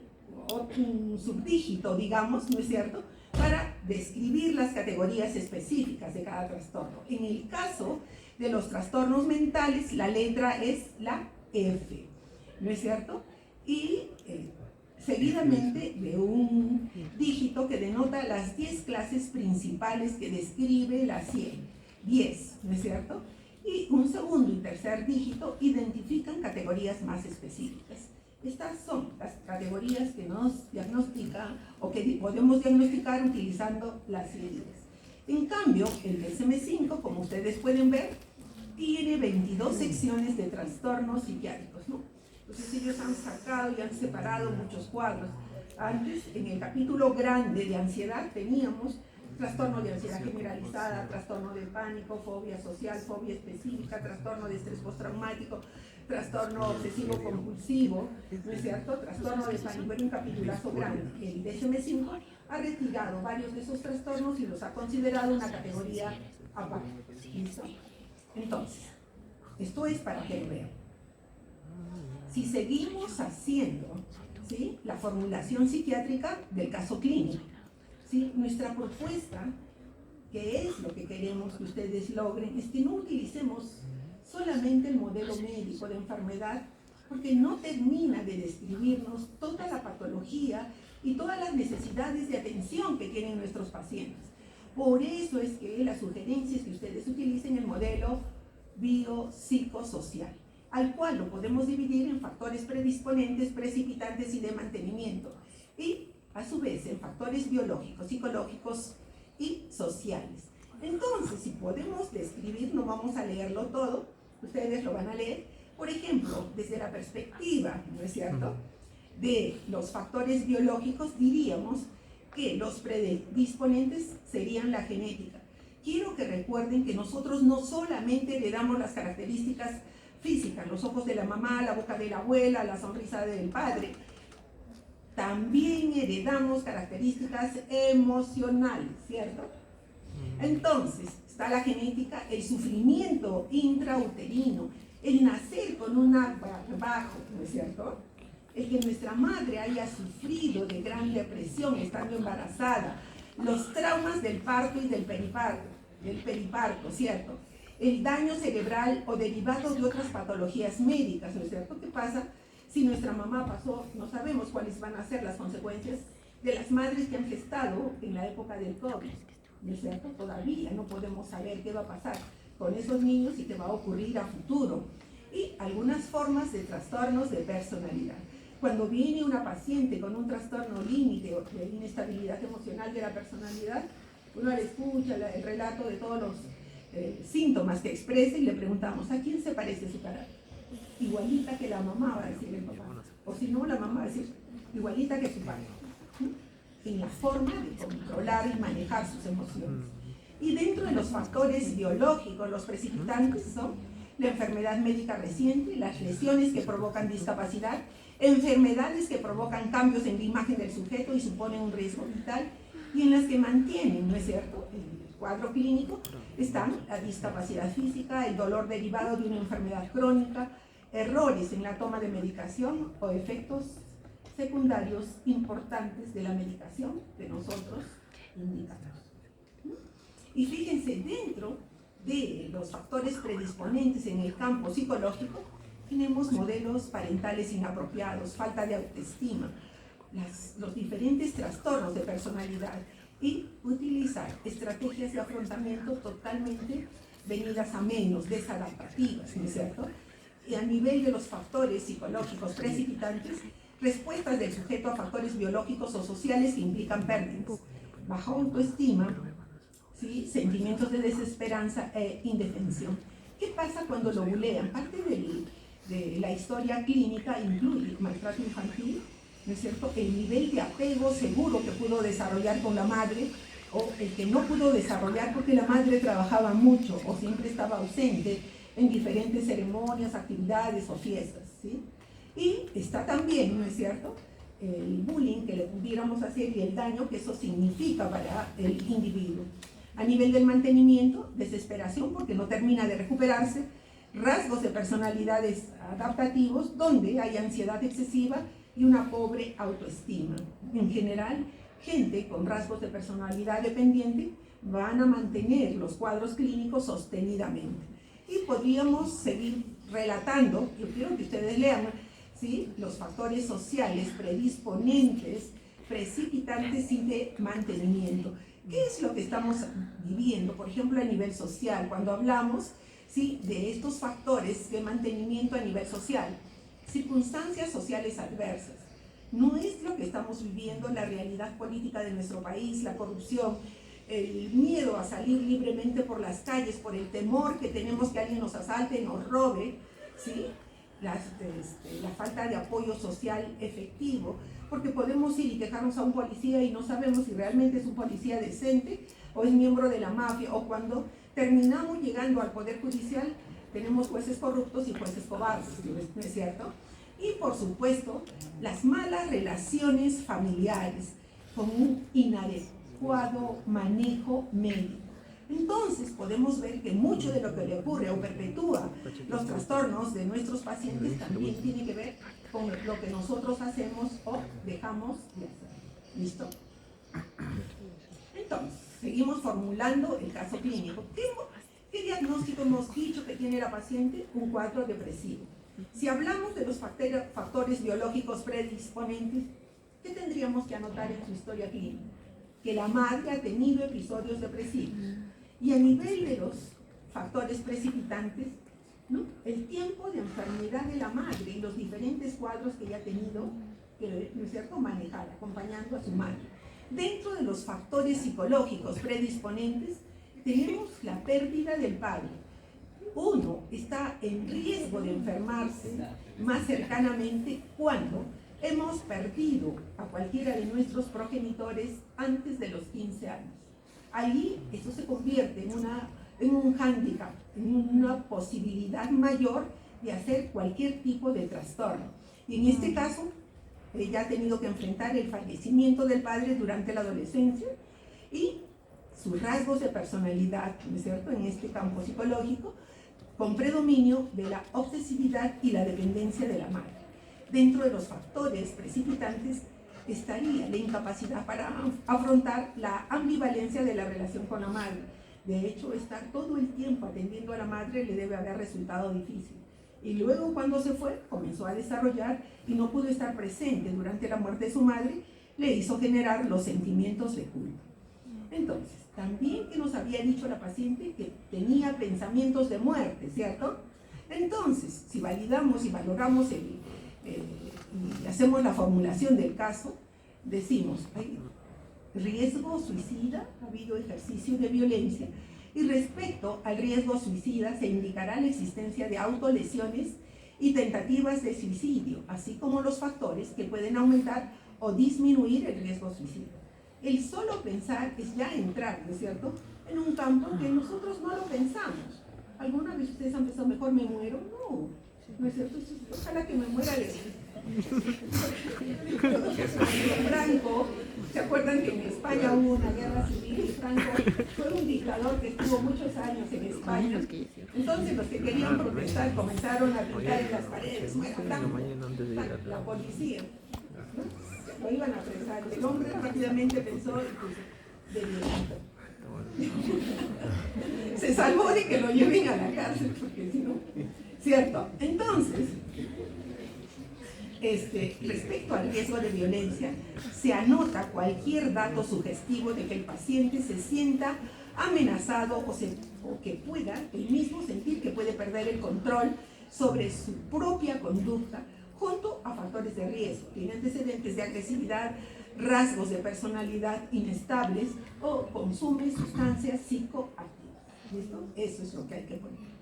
un subdígito, digamos, ¿no es cierto?, para describir las categorías específicas de cada trastorno. En el caso de los trastornos mentales, la letra es la F, ¿no es cierto?, y seguidamente de un dígito que denota las 10 clases principales que describe la CIE, 10, ¿no es cierto?, y un segundo y tercer dígito identifican categorías más específicas. Estas son las categorías que nos diagnostican o que podemos diagnosticar utilizando las CIE-10. En cambio, el DSM-5, como ustedes pueden ver, tiene 22 secciones de trastornos psiquiátricos, ¿no? Entonces ellos han sacado y han separado muchos cuadros. Antes, en el capítulo grande de ansiedad, teníamos trastorno de ansiedad generalizada, trastorno de pánico, fobia social, fobia específica, trastorno de estrés postraumático, trastorno obsesivo compulsivo, ¿no es cierto?, trastorno de pánico, en un capitulazo grande. El DSM-5 ha retirado varios de esos trastornos y los ha considerado una categoría aparte. ¿Listo? Entonces, esto es para que lo vean. Si seguimos haciendo, ¿sí?, la formulación psiquiátrica del caso clínico, ¿sí?, nuestra propuesta, que es lo que queremos que ustedes logren, es que no utilicemos solamente el modelo médico de enfermedad, porque no termina de describirnos toda la patología y todas las necesidades de atención que tienen nuestros pacientes. Por eso es que la sugerencia es que ustedes utilicen el modelo biopsicosocial, al cual lo podemos dividir en factores predisponentes, precipitantes y de mantenimiento, y a su vez en factores biológicos, psicológicos y sociales. Entonces, si podemos describir, no vamos a leerlo todo, ustedes lo van a leer, por ejemplo, desde la perspectiva, ¿no es cierto?, de los factores biológicos, diríamos que los predisponentes serían la genética. Quiero que recuerden que nosotros no solamente le damos las características físicas, los ojos de la mamá, la boca de la abuela, la sonrisa del padre, también heredamos características emocionales, ¿cierto? Entonces, está la genética, el sufrimiento intrauterino, el nacer con un bajo, ¿no es cierto?, el que nuestra madre haya sufrido de gran depresión estando embarazada, los traumas del parto y del periparto, ¿cierto? El daño cerebral o derivado de otras patologías médicas, ¿no es cierto? ¿Qué pasa si nuestra mamá pasó? No sabemos cuáles van a ser las consecuencias de las madres que han gestado en la época del COVID, ¿no es cierto? Todavía no podemos saber qué va a pasar con esos niños y qué va a ocurrir a futuro. Y algunas formas de trastornos de personalidad. Cuando viene una paciente con un trastorno límite o de inestabilidad emocional de la personalidad, uno le escucha el relato de todos los síntomas que expresa y le preguntamos, ¿a quién se parece su carácter? Igualita que la mamá, va a decir el papá. O si no, la mamá va a decir, igualita que su padre. En la forma de controlar y manejar sus emociones. Y dentro de los factores biológicos, los precipitantes son la enfermedad médica reciente, las lesiones que provocan discapacidad, enfermedades que provocan cambios en la imagen del sujeto y suponen un riesgo vital, y en las que mantienen, ¿no es cierto?, el cuadro clínico, están la discapacidad física, el dolor derivado de una enfermedad crónica, errores en la toma de medicación o efectos secundarios importantes de la medicación que nosotros indicamos. Y fíjense, dentro de los factores predisponentes en el campo psicológico, tenemos modelos parentales inapropiados, falta de autoestima, los diferentes trastornos de personalidad y utilizar estrategias de afrontamiento totalmente venidas a menos, desadaptativas, ¿no es cierto? Y a nivel de los factores psicológicos precipitantes, respuestas del sujeto a factores biológicos o sociales que implican pérdidas, baja autoestima, ¿sí?, sentimientos de desesperanza e indefensión. ¿Qué pasa cuando lo bulean? Parte de la historia clínica incluye maltrato infantil, ¿no es cierto?, el nivel de apego seguro que pudo desarrollar con la madre, o el que no pudo desarrollar porque la madre trabajaba mucho o siempre estaba ausente en diferentes ceremonias, actividades o fiestas, ¿sí? Y está también, ¿no es cierto?, el bullying que le pudiéramos hacer y el daño que eso significa para el individuo. A nivel del mantenimiento, desesperación porque no termina de recuperarse, rasgos de personalidades adaptativos donde hay ansiedad excesiva y una pobre autoestima. En general, gente con rasgos de personalidad dependiente van a mantener los cuadros clínicos sostenidamente. Y podríamos seguir relatando, yo quiero que ustedes lean, ¿sí?, los factores sociales predisponentes, precipitantes y de mantenimiento. ¿Qué es lo que estamos viviendo, por ejemplo, a nivel social? Cuando hablamos, ¿sí?, de estos factores de mantenimiento a nivel social, circunstancias sociales adversas. No es lo que estamos viviendo, la realidad política de nuestro país, la corrupción, el miedo a salir libremente por las calles, por el temor que tenemos que alguien nos asalte, nos robe, ¿sí?, la falta de apoyo social efectivo, porque podemos ir y quejarnos a un policía y no sabemos si realmente es un policía decente o es miembro de la mafia, o cuando terminamos llegando al Poder Judicial tenemos jueces corruptos y jueces cobardes, ¿no es cierto? Y por supuesto, las malas relaciones familiares con un inadecuado manejo médico. Entonces podemos ver que mucho de lo que le ocurre o perpetúa los trastornos de nuestros pacientes también tiene que ver con lo que nosotros hacemos o dejamos de hacer. ¿Listo? Entonces, seguimos formulando el caso clínico. ¿Qué diagnóstico hemos dicho que tiene la paciente? Un cuadro depresivo. Si hablamos de los factores biológicos predisponentes, ¿qué tendríamos que anotar en su historia clínica? Que la madre ha tenido episodios depresivos. Y a nivel de los factores precipitantes, ¿no?, el tiempo de enfermedad de la madre y los diferentes cuadros que ella ha tenido que, ¿no es cierto?, manejar, acompañando a su madre. Dentro de los factores psicológicos predisponentes, tenemos la pérdida del padre. Uno está en riesgo de enfermarse más cercanamente cuando hemos perdido a cualquiera de nuestros progenitores antes de los 15 años. Allí eso se convierte en un hándicap, en una posibilidad mayor de hacer cualquier tipo de trastorno. Y en este caso, ella ha tenido que enfrentar el fallecimiento del padre durante la adolescencia y sus rasgos de personalidad, ¿no es cierto?, en este campo psicológico, con predominio de la obsesividad y la dependencia de la madre. Dentro de los factores precipitantes estaría la incapacidad para afrontar la ambivalencia de la relación con la madre. De hecho, estar todo el tiempo atendiendo a la madre le debe haber resultado difícil. Y luego, cuando se fue, comenzó a desarrollar y no pudo estar presente durante la muerte de su madre, le hizo generar los sentimientos de culpa. Entonces, también que nos había dicho la paciente que tenía pensamientos de muerte, ¿cierto? Entonces, si validamos y valoramos y hacemos la formulación del caso, decimos, hay riesgo suicida, ha habido ejercicio de violencia, y respecto al riesgo suicida se indicará la existencia de autolesiones y tentativas de suicidio, así como los factores que pueden aumentar o disminuir el riesgo suicida. El solo pensar es ya entrar, ¿no es cierto?, en un campo que nosotros no lo pensamos. ¿Alguna vez ustedes han pensado, mejor me muero? No, ¿no es cierto? Ojalá que me muera de Franco. ¿Se acuerdan que en España hubo una guerra civil y Franco fue un dictador que estuvo muchos años en España? Entonces los que querían protestar comenzaron a pintar en las paredes, la policía, ¿no? Lo iban a apresar. El hombre rápidamente pensó de violento. Se salvó de que lo lleven a la cárcel, porque si no, ¿cierto? Entonces, respecto al riesgo de violencia, se anota cualquier dato sugestivo de que el paciente se sienta amenazado o que pueda él mismo sentir que puede perder el control sobre su propia conducta, junto a factores de riesgo. Tiene antecedentes de agresividad, rasgos de personalidad inestables o consume sustancias psicoactivas. ¿Listo? Eso es lo que hay que poner.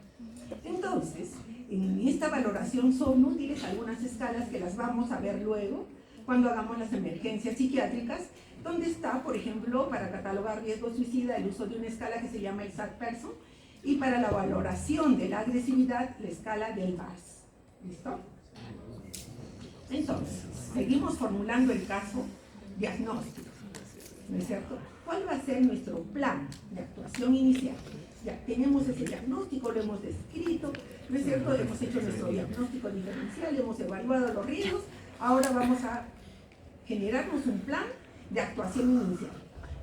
Entonces, en esta valoración son útiles algunas escalas que las vamos a ver luego cuando hagamos las emergencias psiquiátricas, donde está, por ejemplo, para catalogar riesgo suicida, el uso de una escala que se llama el SAD-Person, y para la valoración de la agresividad, la escala del VARS. ¿Listo? Entonces, seguimos formulando el caso diagnóstico, ¿no es cierto? ¿Cuál va a ser nuestro plan de actuación inicial? Ya tenemos ese diagnóstico, lo hemos descrito, ¿no es cierto? Hemos hecho nuestro diagnóstico diferencial, hemos evaluado los riesgos, ahora vamos a generarnos un plan de actuación inicial.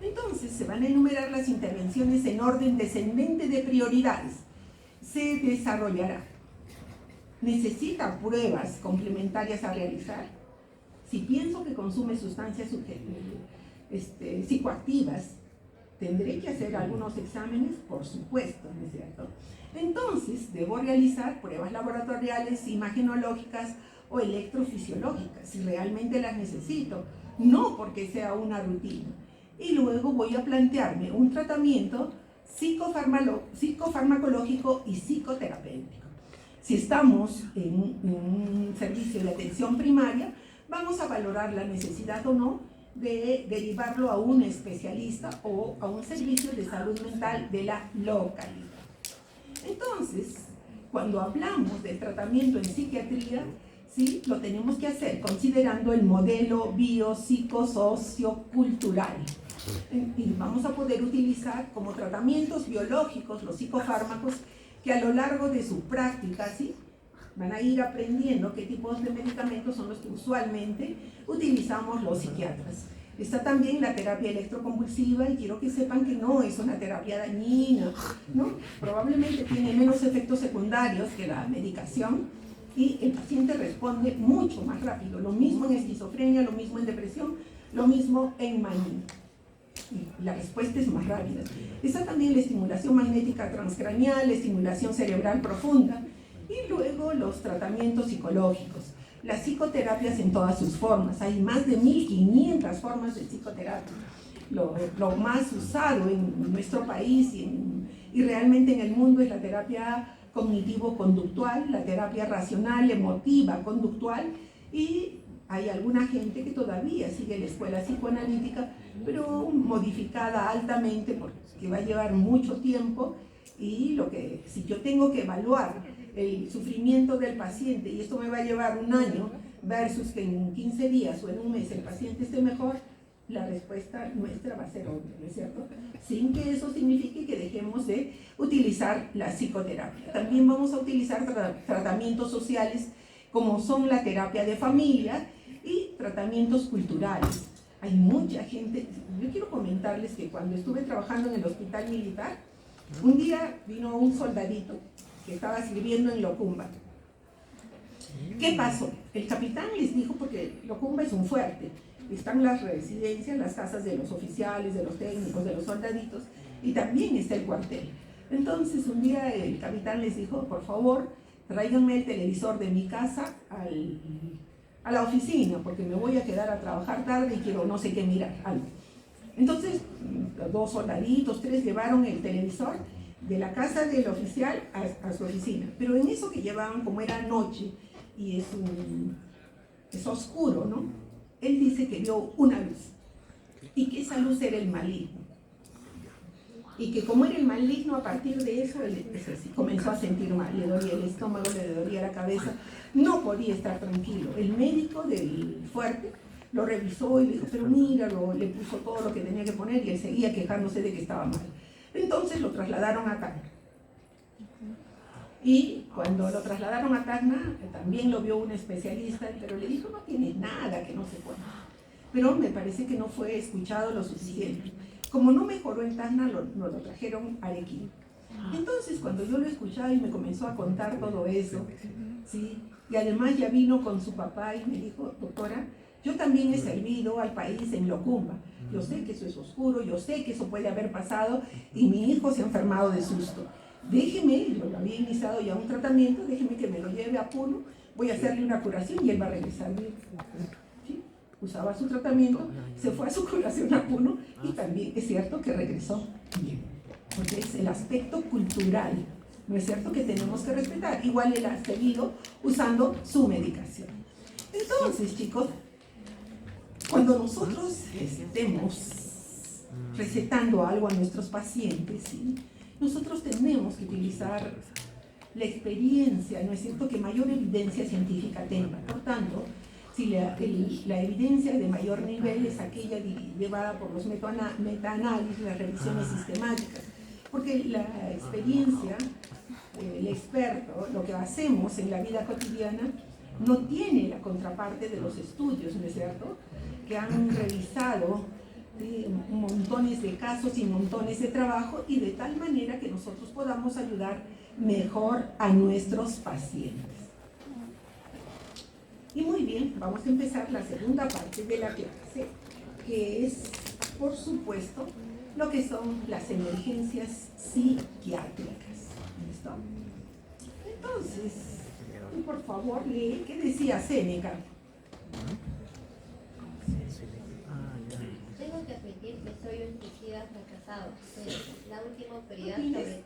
Entonces se van a enumerar las intervenciones en orden descendente de prioridades. Se desarrollará. ¿Necesita pruebas complementarias a realizar? Si pienso que consume sustancias psicoactivas, ¿tendré que hacer algunos exámenes? Por supuesto, ¿no es cierto? Entonces, debo realizar pruebas laboratoriales, imagenológicas o electrofisiológicas, si realmente las necesito, no porque sea una rutina. Y luego voy a plantearme un tratamiento psicofarmacológico y psicoterapéutico. Si estamos en un servicio de atención primaria, vamos a valorar la necesidad o no de derivarlo a un especialista o a un servicio de salud mental de la localidad. Entonces, cuando hablamos del tratamiento en psiquiatría, ¿sí?, lo tenemos que hacer considerando el modelo biopsicosociocultural. Y vamos a poder utilizar como tratamientos biológicos los psicofármacos que a lo largo de su práctica, ¿sí?, van a ir aprendiendo qué tipos de medicamentos son los que usualmente utilizamos los psiquiatras. Está también la terapia electroconvulsiva, y quiero que sepan que no es una terapia dañina, ¿no? Probablemente tiene menos efectos secundarios que la medicación y el paciente responde mucho más rápido. Lo mismo en esquizofrenia, lo mismo en depresión, lo mismo en manía. La respuesta es más rápida. Está también la estimulación magnética transcranial, la estimulación cerebral profunda, y luego los tratamientos psicológicos, las psicoterapias en todas sus formas. Hay más de 1500 formas de psicoterapia. Lo más usado en nuestro país y realmente en el mundo es la terapia cognitivo-conductual, la terapia racional, emotiva, conductual, y hay alguna gente que todavía sigue la escuela psicoanalítica, pero modificada altamente porque va a llevar mucho tiempo, y si yo tengo que evaluar el sufrimiento del paciente y esto me va a llevar un año versus que en 15 días o en un mes el paciente esté mejor, la respuesta nuestra va a ser obvia, ¿no es cierto? Sin que eso signifique que dejemos de utilizar la psicoterapia. También vamos a utilizar tratamientos sociales como son la terapia de familia y tratamientos culturales. Hay mucha gente. Yo quiero comentarles que cuando estuve trabajando en el hospital militar, un día vino un soldadito que estaba sirviendo en Locumba. ¿Qué pasó? El capitán les dijo, porque Locumba es un fuerte, están las residencias, las casas de los oficiales, de los técnicos, de los soldaditos, y también está el cuartel. Entonces un día el capitán les dijo, por favor, tráiganme el televisor de mi casa a la oficina, porque me voy a quedar a trabajar tarde y quiero no sé qué mirar, algo. Entonces, 2 soldaditos, 3 llevaron el televisor de la casa del oficial a su oficina. Pero en eso que llevaban, como era noche y es oscuro, ¿no? Él dice que vio una luz y que esa luz era el maligno. Y que como era el maligno, a partir de eso, él comenzó a sentir mal, le dolía el estómago, le dolía la cabeza, no podía estar tranquilo. El médico del fuerte lo revisó y le dijo, pero míralo, le puso todo lo que tenía que poner y él seguía quejándose de que estaba mal. Entonces lo trasladaron a Tacna. Y cuando lo trasladaron a Tacna, también lo vio un especialista, pero le dijo, no tienes nada, que no se puede. Pero me parece que no fue escuchado lo suficiente. Como no mejoró en Tacna, nos lo trajeron a Arequipa. Entonces, cuando yo lo escuchaba y me comenzó a contar todo eso, ¿sí? Y además ya vino con su papá y me dijo, doctora, yo también he servido al país en Locumba. Yo sé que eso es oscuro, yo sé que eso puede haber pasado y mi hijo se ha enfermado de susto. Déjeme, yo lo había iniciado ya un tratamiento, déjeme que me lo lleve a Puno, voy a hacerle una curación y él va a regresar bien. ¿Sí? Usaba su tratamiento, se fue a su curación a Puno y también es cierto que regresó bien. Porque es el aspecto cultural, ¿no es cierto?, que tenemos que respetar. Igual él ha seguido usando su medicación. Entonces, chicos, cuando nosotros estemos recetando algo a nuestros pacientes, ¿sí?, nosotros tenemos que utilizar la experiencia, ¿no es cierto?, que mayor evidencia científica tenga. Por tanto, si la evidencia de mayor nivel es aquella llevada por los metaanálisis, las revisiones sistemáticas, porque la experiencia, el experto, lo que hacemos en la vida cotidiana, no tiene la contraparte de los estudios, ¿no es cierto?, que han revisado, ¿sí?, montones de casos y montones de trabajo, y de tal manera que nosotros podamos ayudar mejor a nuestros pacientes. Y muy bien, vamos a empezar la segunda parte de la clase, que es, por supuesto, lo que son las emergencias psiquiátricas. ¿Listo? Entonces, por favor, lee qué decía Séneca. Tengo que admitir que soy un suicida fracasado. La última autoridad sobre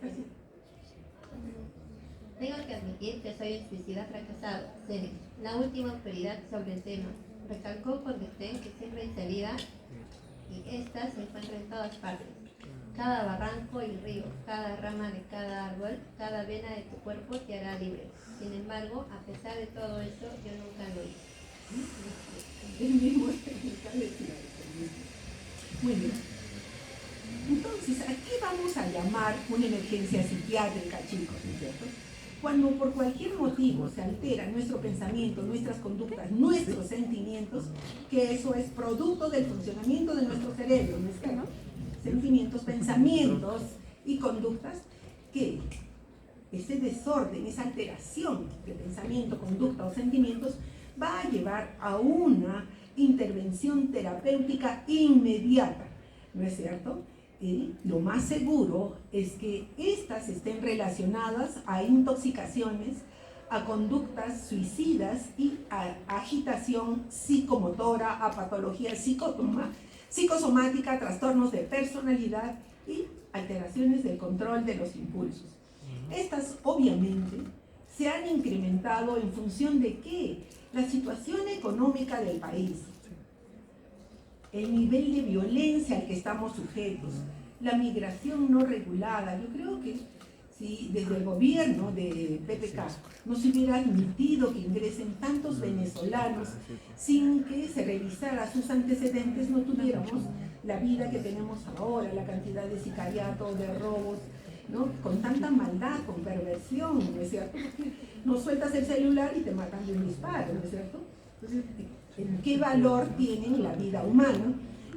Tengo que admitir que soy un suicida fracasado. Séneca, la última autoridad sobre el tema. Recalcó con desdén que siempre hay salida y esta se encuentra en todas partes. Cada barranco y río, cada rama de cada árbol, cada vena de tu cuerpo te hará libre. Sin embargo, a pesar de todo eso, yo nunca lo hice. El mismo Muy bien. Entonces, aquí vamos a llamar una emergencia psiquiátrica, chicos, ¿no es cierto? Cuando por cualquier motivo se altera nuestro pensamiento, nuestras conductas, nuestros sentimientos, que eso es producto del funcionamiento de nuestro cerebro, ¿no es cierto? Sentimientos, pensamientos y conductas, que ese desorden, esa alteración de pensamiento, conducta o sentimientos va a llevar a una intervención terapéutica inmediata, ¿no es cierto? Y lo más seguro es que estas estén relacionadas a intoxicaciones, a conductas suicidas y a agitación psicomotora, a patología psicosomática, trastornos de personalidad y alteraciones del control de los impulsos. Estas obviamente se han incrementado en función de ¿qué? La situación económica del país, el nivel de violencia al que estamos sujetos, la migración no regulada. Yo creo que si desde el gobierno de PPK no se hubiera admitido que ingresen tantos venezolanos sin que se revisara sus antecedentes, no tuviéramos la vida que tenemos ahora, la cantidad de sicariato, de robos ¿no? Con tanta maldad, con perversión, ¿no es cierto? Porque no sueltas el celular y te matan de un disparo, ¿no es cierto? Entonces, ¿qué valor tiene la vida humana?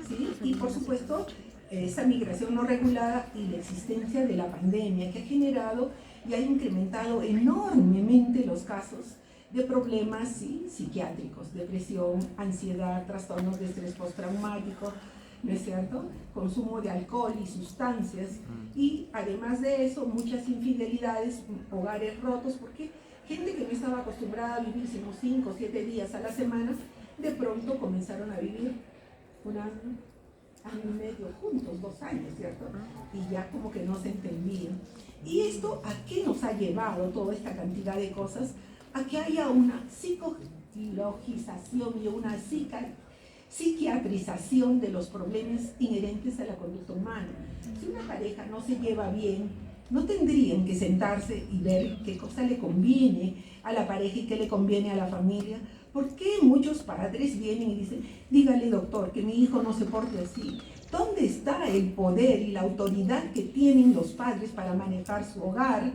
¿Sí? Y por supuesto, esa migración no regulada y la existencia de la pandemia que ha generado y ha incrementado enormemente los casos de problemas, ¿sí?, psiquiátricos, depresión, ansiedad, trastornos de estrés postraumático, ¿no es cierto?, consumo de alcohol y sustancias, y además de eso muchas infidelidades, hogares rotos, porque gente que no estaba acostumbrada a vivir sino 5 o 7 días a la semana, de pronto comenzaron a vivir un año y medio juntos, 2 años, ¿cierto? Y ya como que no se entendían. ¿Y esto a qué nos ha llevado toda esta cantidad de cosas? A que haya una psicologización y una psiquiatrización de los problemas inherentes a la conducta humana. Si una pareja no se lleva bien, no tendrían que sentarse y ver qué cosa le conviene a la pareja y qué le conviene a la familia. ¿Por qué muchos padres vienen y dicen, dígale doctor, que mi hijo no se porte así? ¿Dónde está el poder y la autoridad que tienen los padres para manejar su hogar?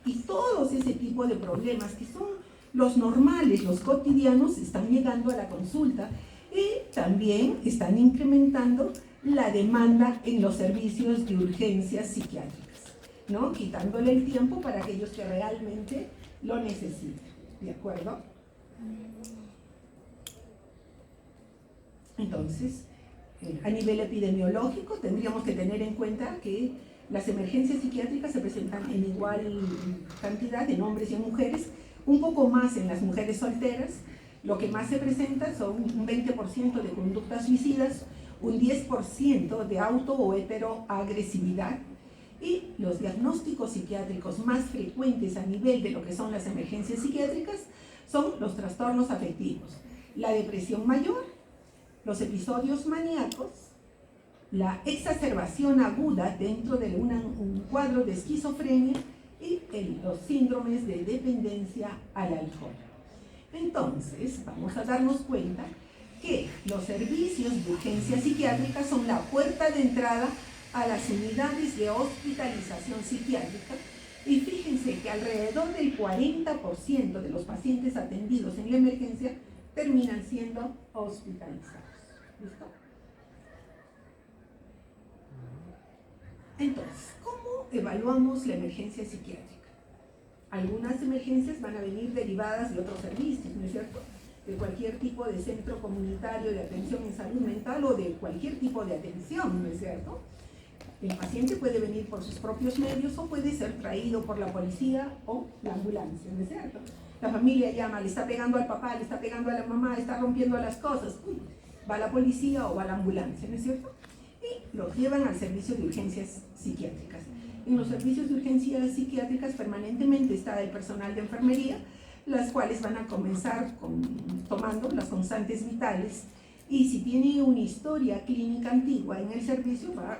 Y todos ese tipo de problemas que son los normales, los cotidianos, están llegando a la consulta y también están incrementando la demanda en los servicios de urgencias psiquiátricas, ¿no? Quitándole el tiempo para aquellos que realmente lo necesitan, ¿de acuerdo? Entonces, a nivel epidemiológico tendríamos que tener en cuenta que las emergencias psiquiátricas se presentan en igual cantidad en hombres y en mujeres, un poco más en las mujeres solteras. Lo que más se presenta son un 20% de conductas suicidas, un 10% de auto o heteroagresividad, y los diagnósticos psiquiátricos más frecuentes a nivel de lo que son las emergencias psiquiátricas son los trastornos afectivos, la depresión mayor, los episodios maníacos, la exacerbación aguda dentro de un cuadro de esquizofrenia y los síndromes de dependencia al alcohol. Entonces, vamos a darnos cuenta que los servicios de urgencia psiquiátrica son la puerta de entrada a las unidades de hospitalización psiquiátrica, y fíjense que alrededor del 40% de los pacientes atendidos en la emergencia terminan siendo hospitalizados. ¿Listo? Entonces, ¿cómo evaluamos la emergencia psiquiátrica? Algunas emergencias van a venir derivadas de otros servicios, ¿no es cierto? De cualquier tipo de centro comunitario de atención en salud mental o de cualquier tipo de atención, ¿no es cierto? El paciente puede venir por sus propios medios o puede ser traído por la policía o la ambulancia, ¿no es cierto? La familia llama, le está pegando al papá, le está pegando a la mamá, está rompiendo las cosas. Va la policía o va la ambulancia, ¿no es cierto? Y los llevan al servicio de urgencias psiquiátricas. En los servicios de urgencias psiquiátricas permanentemente está el personal de enfermería, las cuales van a comenzar tomando las constantes vitales, y si tiene una historia clínica antigua en el servicio va a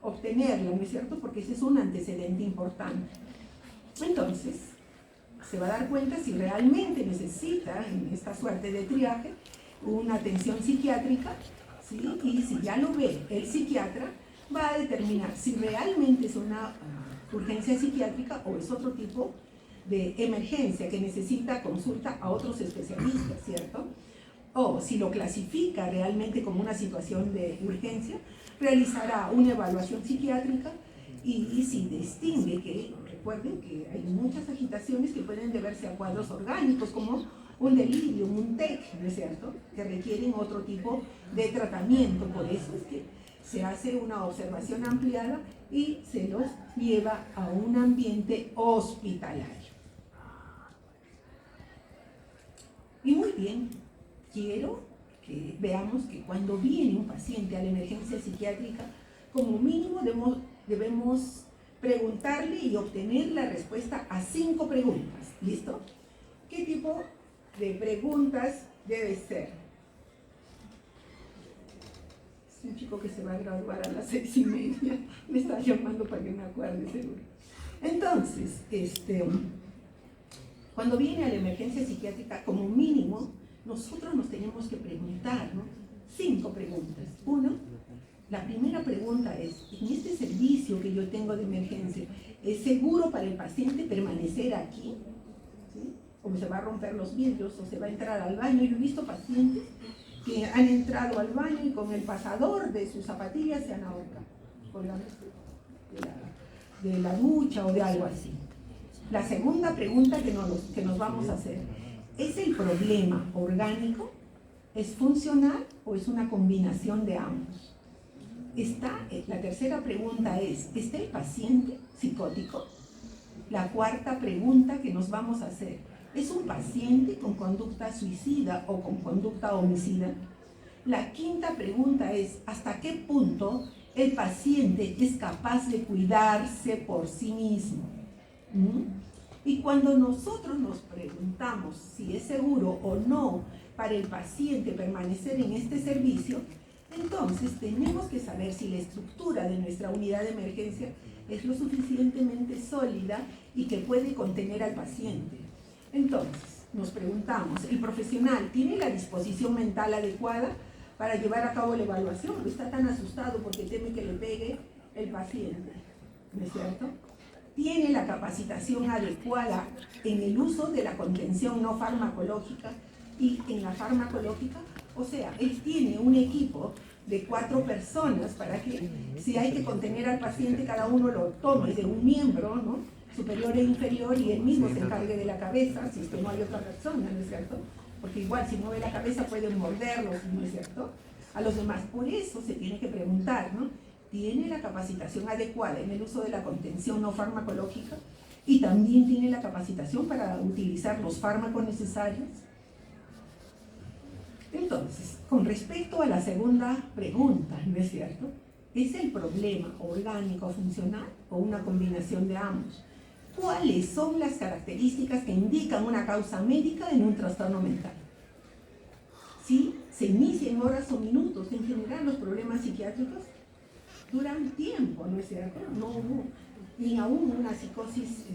obtenerla, ¿no es cierto? Porque ese es un antecedente importante. Entonces, se va a dar cuenta si realmente necesita, en esta suerte de triaje, una atención psiquiátrica, ¿sí? Y si ya lo ve el psiquiatra, va a determinar si realmente es una urgencia psiquiátrica o es otro tipo de emergencia que necesita consulta a otros especialistas, ¿cierto? O si lo clasifica realmente como una situación de urgencia, realizará una evaluación psiquiátrica, y si distingue que, recuerden que hay muchas agitaciones que pueden deberse a cuadros orgánicos como un delirio, un TEC, ¿no es cierto?, que requieren otro tipo de tratamiento. Por eso es que se hace una observación ampliada y se los lleva a un ambiente hospitalario. Y muy bien, quiero que veamos que cuando viene un paciente a la emergencia psiquiátrica, como mínimo debemos preguntarle y obtener la respuesta a 5 preguntas. ¿Listo? ¿Qué tipo de preguntas debe ser? Es un chico que se va a graduar a las 6:30. Me está llamando para que me acuerde, seguro. Entonces, cuando viene a la emergencia psiquiátrica, como mínimo, nosotros nos tenemos que preguntar, ¿no? 5 preguntas. 1, la primera pregunta es, en este servicio que yo tengo de emergencia, ¿Es seguro para el paciente permanecer aquí? ¿Sí? O se va a romper los vidrios o se va a entrar al baño. Yo he visto pacientes que han entrado al baño y con el pasador de sus zapatillas se han ahorcado, colgándose de la ducha o de algo así. La segunda pregunta que nos vamos a hacer, ¿es el problema orgánico? ¿Es funcional o es una combinación de ambos? La tercera pregunta es, ¿está el paciente psicótico? La cuarta pregunta que nos vamos a hacer, ¿es un paciente con conducta suicida o con conducta homicida? La quinta pregunta es, ¿hasta qué punto el paciente es capaz de cuidarse por sí mismo? Y cuando nosotros nos preguntamos si es seguro o no para el paciente permanecer en este servicio, entonces tenemos que saber si la estructura de nuestra unidad de emergencia es lo suficientemente sólida y que puede contener al paciente. Entonces, nos preguntamos, ¿el profesional tiene la disposición mental adecuada para llevar a cabo la evaluación? ¿O está tan asustado porque teme que le pegue el paciente? ¿No es cierto? ¿Tiene la capacitación adecuada en el uso de la contención no farmacológica y en la farmacológica? O sea, él tiene un equipo de 4 personas para que, si hay que contener al paciente, cada uno lo tome de un miembro, ¿no?, superior e inferior, y él mismo se encargue de la cabeza, si es que no hay otra persona, ¿no es cierto? Porque igual si mueve la cabeza pueden morderlos, ¿no es cierto?, a los demás. Por eso se tiene que preguntar, ¿no?, ¿tiene la capacitación adecuada en el uso de la contención no farmacológica? Y también tiene la capacitación para utilizar los fármacos necesarios. Entonces, con respecto a la segunda pregunta, ¿no es cierto?, ¿es el problema orgánico funcional o una combinación de ambos? ¿Cuáles son las características que indican una causa médica en un trastorno mental? ¿Sí? ¿Se inicia en horas o minutos? En general, los problemas psiquiátricos duran tiempo, ¿no es cierto? No, ni aún una psicosis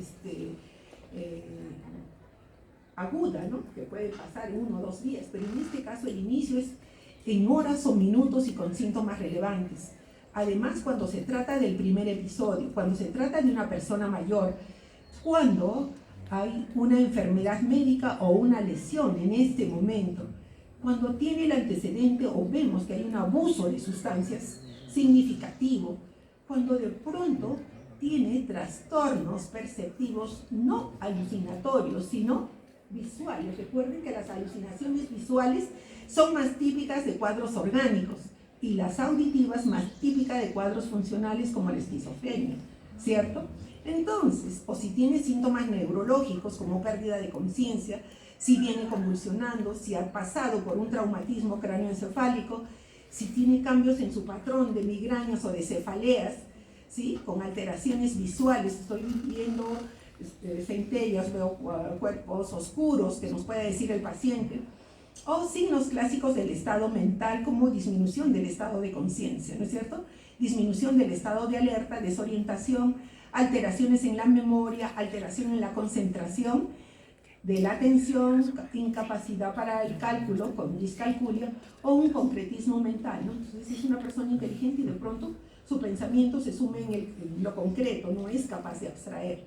aguda, ¿no?, que puede pasar en 1 o 2 días, pero en este caso el inicio es en horas o minutos y con síntomas relevantes. Además, cuando se trata del primer episodio, cuando se trata de una persona mayor, cuando hay una enfermedad médica o una lesión en este momento, cuando tiene el antecedente o vemos que hay un abuso de sustancias significativo, cuando de pronto tiene trastornos perceptivos no alucinatorios, sino visuales. Recuerden que las alucinaciones visuales son más típicas de cuadros orgánicos y las auditivas más típicas de cuadros funcionales como la esquizofrenia, ¿cierto? Entonces, o si tiene síntomas neurológicos como pérdida de conciencia, si viene convulsionando, si ha pasado por un traumatismo cráneoencefálico, si tiene cambios en su patrón de migrañas o de cefaleas, ¿sí?, con alteraciones visuales, estoy viendo centellas, veo cuerpos oscuros que nos puede decir el paciente, o signos clásicos del estado mental como disminución del estado de conciencia, ¿no es cierto?, disminución del estado de alerta, desorientación, alteraciones en la memoria, alteración en la concentración, de la atención, incapacidad para el cálculo con discalculia o un concretismo mental, ¿no? Entonces es una persona inteligente y de pronto su pensamiento se sume en lo concreto, no es capaz de abstraer.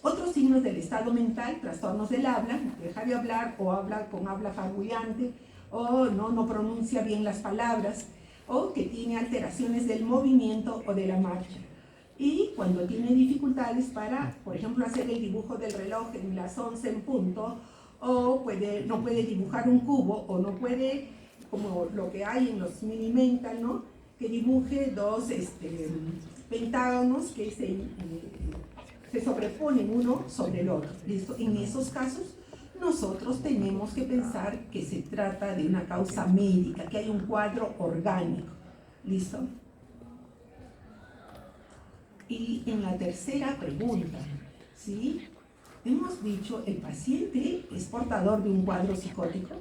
Otros signos del estado mental, trastornos del habla, deja de hablar o habla con habla farfullante, o no pronuncia bien las palabras, o que tiene alteraciones del movimiento o de la marcha. Y cuando tiene dificultades para, por ejemplo, hacer el dibujo del reloj en las 11 en punto, o no puede dibujar un cubo, o no puede, como lo que hay en los mini mental, ¿no?, que dibuje 2 pentágonos que se sobreponen uno sobre el otro. ¿Listo? En esos casos, nosotros tenemos que pensar que se trata de una causa médica, que hay un cuadro orgánico. ¿Listo? Y en la tercera pregunta, ¿sí?, hemos dicho, ¿el paciente es portador de un cuadro psicótico?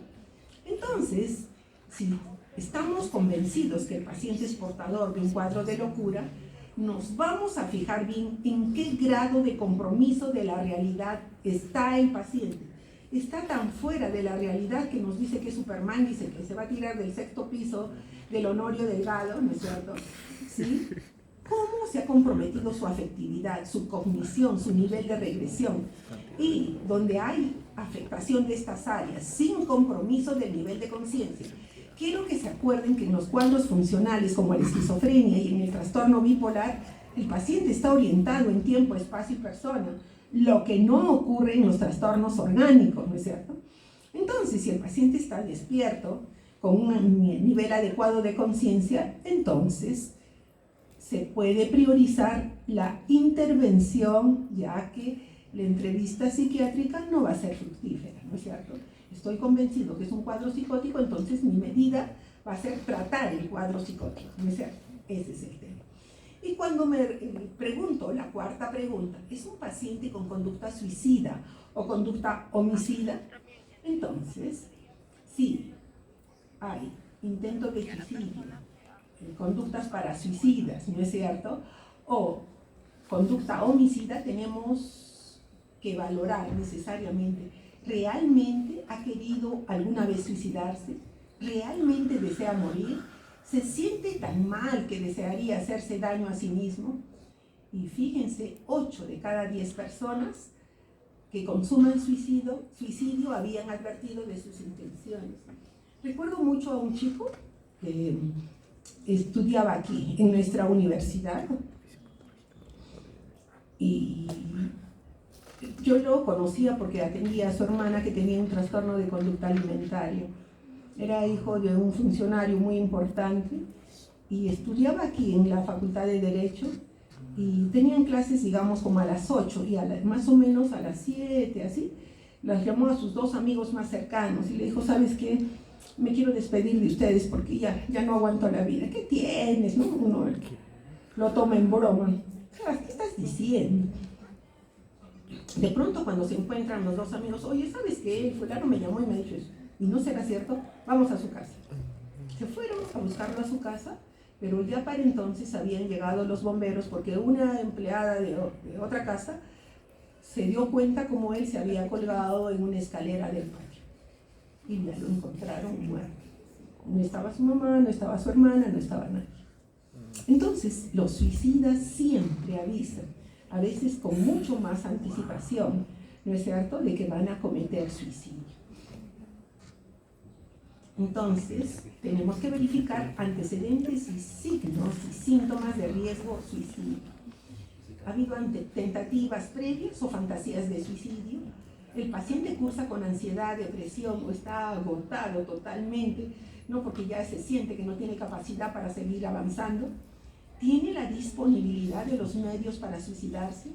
Entonces, si estamos convencidos que el paciente es portador de un cuadro de locura, nos vamos a fijar bien en qué grado de compromiso de la realidad está el paciente. Está tan fuera de la realidad que nos dice que Superman dice que se va a tirar del 6º piso del Honorio Delgado, ¿no es cierto? ¿Sí? ¿Cómo cómo se ha comprometido su afectividad, su cognición, su nivel de regresión. Y donde hay afectación de estas áreas sin compromiso del nivel de conciencia. Quiero que se acuerden que en los cuadros funcionales como la esquizofrenia y en el trastorno bipolar, el paciente está orientado en tiempo, espacio y persona, lo que no ocurre en los trastornos orgánicos, ¿no es cierto? Entonces, si el paciente está despierto, con un nivel adecuado de conciencia, entonces se puede priorizar la intervención, ya que la entrevista psiquiátrica no va a ser fructífera, ¿no es cierto? Estoy convencido que es un cuadro psicótico, entonces mi medida va a ser tratar el cuadro psicótico, ¿no es cierto? Ese es el tema. Y cuando me pregunto, la cuarta pregunta, ¿es un paciente con conducta suicida o conducta homicida? Entonces, sí, hay intento de suicidio, conductas para suicidas, ¿no es cierto? O conducta homicida, tenemos que valorar necesariamente, ¿realmente ha querido alguna vez suicidarse? ¿Realmente desea morir? ¿Se siente tan mal que desearía hacerse daño a sí mismo? Y fíjense, 8 de cada 10 personas que consuman suicidio habían advertido de sus intenciones. Recuerdo mucho a un chico que estudiaba aquí en nuestra universidad y yo lo conocía porque atendía a su hermana que tenía un trastorno de conducta alimentario. Era hijo de un funcionario muy importante y estudiaba aquí en la Facultad de Derecho y tenían clases, digamos, como a las 8 y más o menos a las 7, así. Las llamó a sus 2 amigos más cercanos y le dijo, ¿sabes qué? Me quiero despedir de ustedes porque ya no aguanto la vida. ¿Qué tienes? ¿No? Uno lo toma en broma. ¿Qué estás diciendo? De pronto cuando se encuentran los 2 amigos, oye, ¿sabes qué? El fulano me llamó y me ha dicho eso. ¿Y no será cierto? Vamos a su casa. Se fueron a buscarlo a su casa, pero ya para entonces habían llegado los bomberos porque una empleada de otra casa se dio cuenta como él se había colgado en una escalera del patio. Y ya lo encontraron muerto. No estaba su mamá, no estaba su hermana, no estaba nadie. Entonces, los suicidas siempre avisan, a veces con mucho más anticipación, ¿no es cierto?, de que van a cometer suicidio. Entonces, tenemos que verificar antecedentes y signos y síntomas de riesgo suicidio. ¿Ha habido tentativas previas o fantasías de suicidio? El paciente cursa con ansiedad, depresión o está agotado totalmente, ¿no? Porque ya se siente que no tiene capacidad para seguir avanzando. ¿Tiene la disponibilidad de los medios para suicidarse?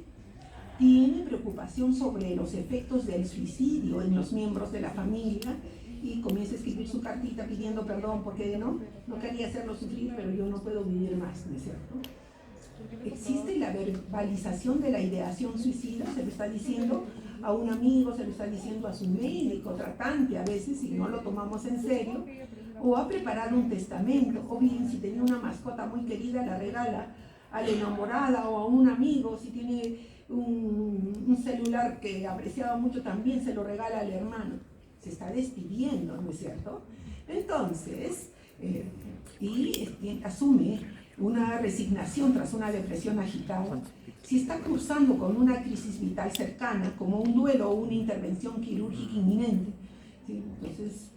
¿Tiene preocupación sobre los efectos del suicidio en los miembros de la familia? Y comienza a escribir su cartita pidiendo perdón porque no quería hacerlo sufrir, pero yo no puedo vivir más, ¿no es cierto? Existe la verbalización de la ideación suicida, se lo está diciendo a un amigo, se lo está diciendo a su médico tratante a veces, si no lo tomamos en serio, o ha preparado un testamento, o bien si tenía una mascota muy querida la regala a la enamorada o a un amigo, si tiene un celular que apreciaba mucho también se lo regala al hermano. Se está despidiendo, ¿no es cierto? Entonces, asume una resignación tras una depresión agitada. Si está cursando con una crisis vital cercana, como un duelo o una intervención quirúrgica inminente, ¿sí? Entonces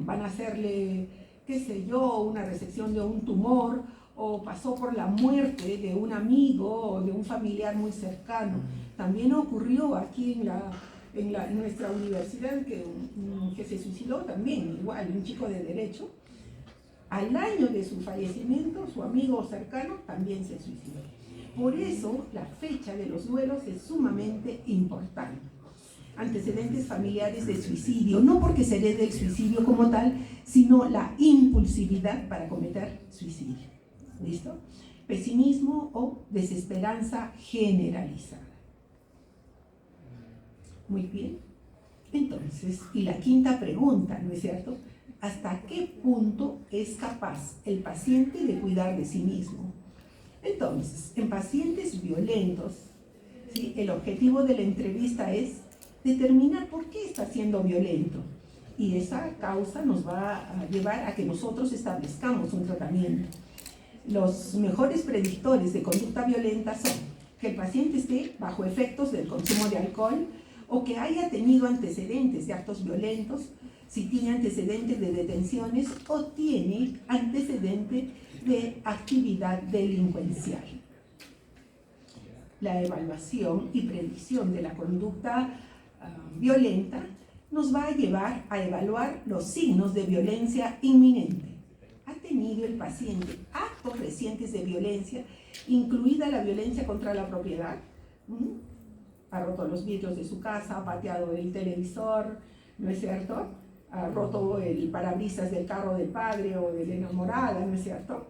van a hacerle, qué sé yo, una resección de un tumor, o pasó por la muerte de un amigo o de un familiar muy cercano. También ocurrió aquí en nuestra universidad que se suicidó también, igual, un chico de derecho. Al año de su fallecimiento, su amigo cercano también se suicidó. Por eso, la fecha de los duelos es sumamente importante. Antecedentes familiares de suicidio, no porque se herede el suicidio como tal, sino la impulsividad para cometer suicidio. ¿Listo? Pesimismo o desesperanza generalizada. Muy bien. Entonces, y la quinta pregunta, ¿no es cierto? ¿Hasta qué punto es capaz el paciente de cuidar de sí mismo? Entonces, en pacientes violentos, ¿sí?, el objetivo de la entrevista es determinar por qué está siendo violento. Y esa causa nos va a llevar a que nosotros establezcamos un tratamiento. Los mejores predictores de conducta violenta son que el paciente esté bajo efectos del consumo de alcohol o que haya tenido antecedentes de actos violentos, si tiene antecedentes de detenciones o tiene antecedente de actividad delincuencial. La evaluación y predicción de la conducta violenta nos va a llevar a evaluar los signos de violencia inminente. ¿Ha tenido el paciente actos recientes de violencia, incluida la violencia contra la propiedad? Ha roto los vidrios de su casa, ha pateado el televisor, ¿no es cierto? Ha roto el parabrisas del carro del padre o de la enamorada, ¿no es cierto?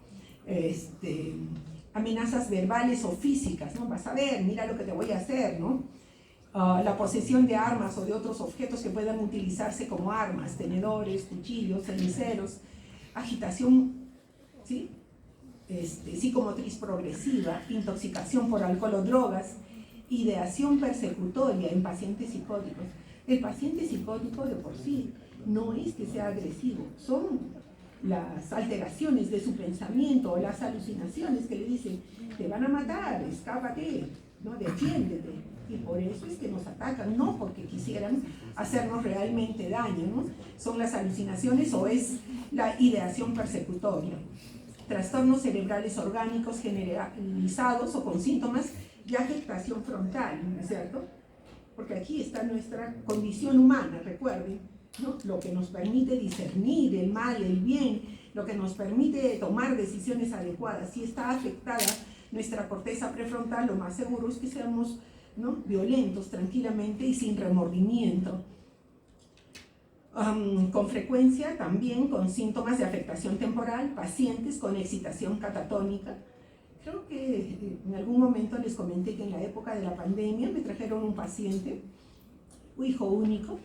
Amenazas verbales o físicas, ¿no? Vas a ver, mira lo que te voy a hacer, ¿no? La posesión de armas o de otros objetos que puedan utilizarse como armas, tenedores, cuchillos, ceniceros, agitación, ¿sí? Psicomotriz progresiva, intoxicación por alcohol o drogas, ideación persecutoria en pacientes psicóticos. El paciente psicótico de por sí no es que sea agresivo, son las alteraciones de su pensamiento o las alucinaciones que le dicen, te van a matar, escápate, ¿no? Defiéndete. Y por eso es que nos atacan, no porque quisieran hacernos realmente daño, ¿no? Son las alucinaciones o es la ideación persecutoria. Trastornos cerebrales orgánicos generalizados o con síntomas de afectación frontal, ¿no es cierto? Porque aquí está nuestra condición humana, recuerden, ¿no? Lo que nos permite discernir el mal, el bien, lo que nos permite tomar decisiones adecuadas. Si está afectada nuestra corteza prefrontal, lo más seguro es que seamos, ¿no?, violentos tranquilamente y sin remordimiento. Con frecuencia también con síntomas de afectación temporal, pacientes con excitación catatónica. Creo que en algún momento les comenté que en la época de la pandemia me trajeron un paciente, un hijo único,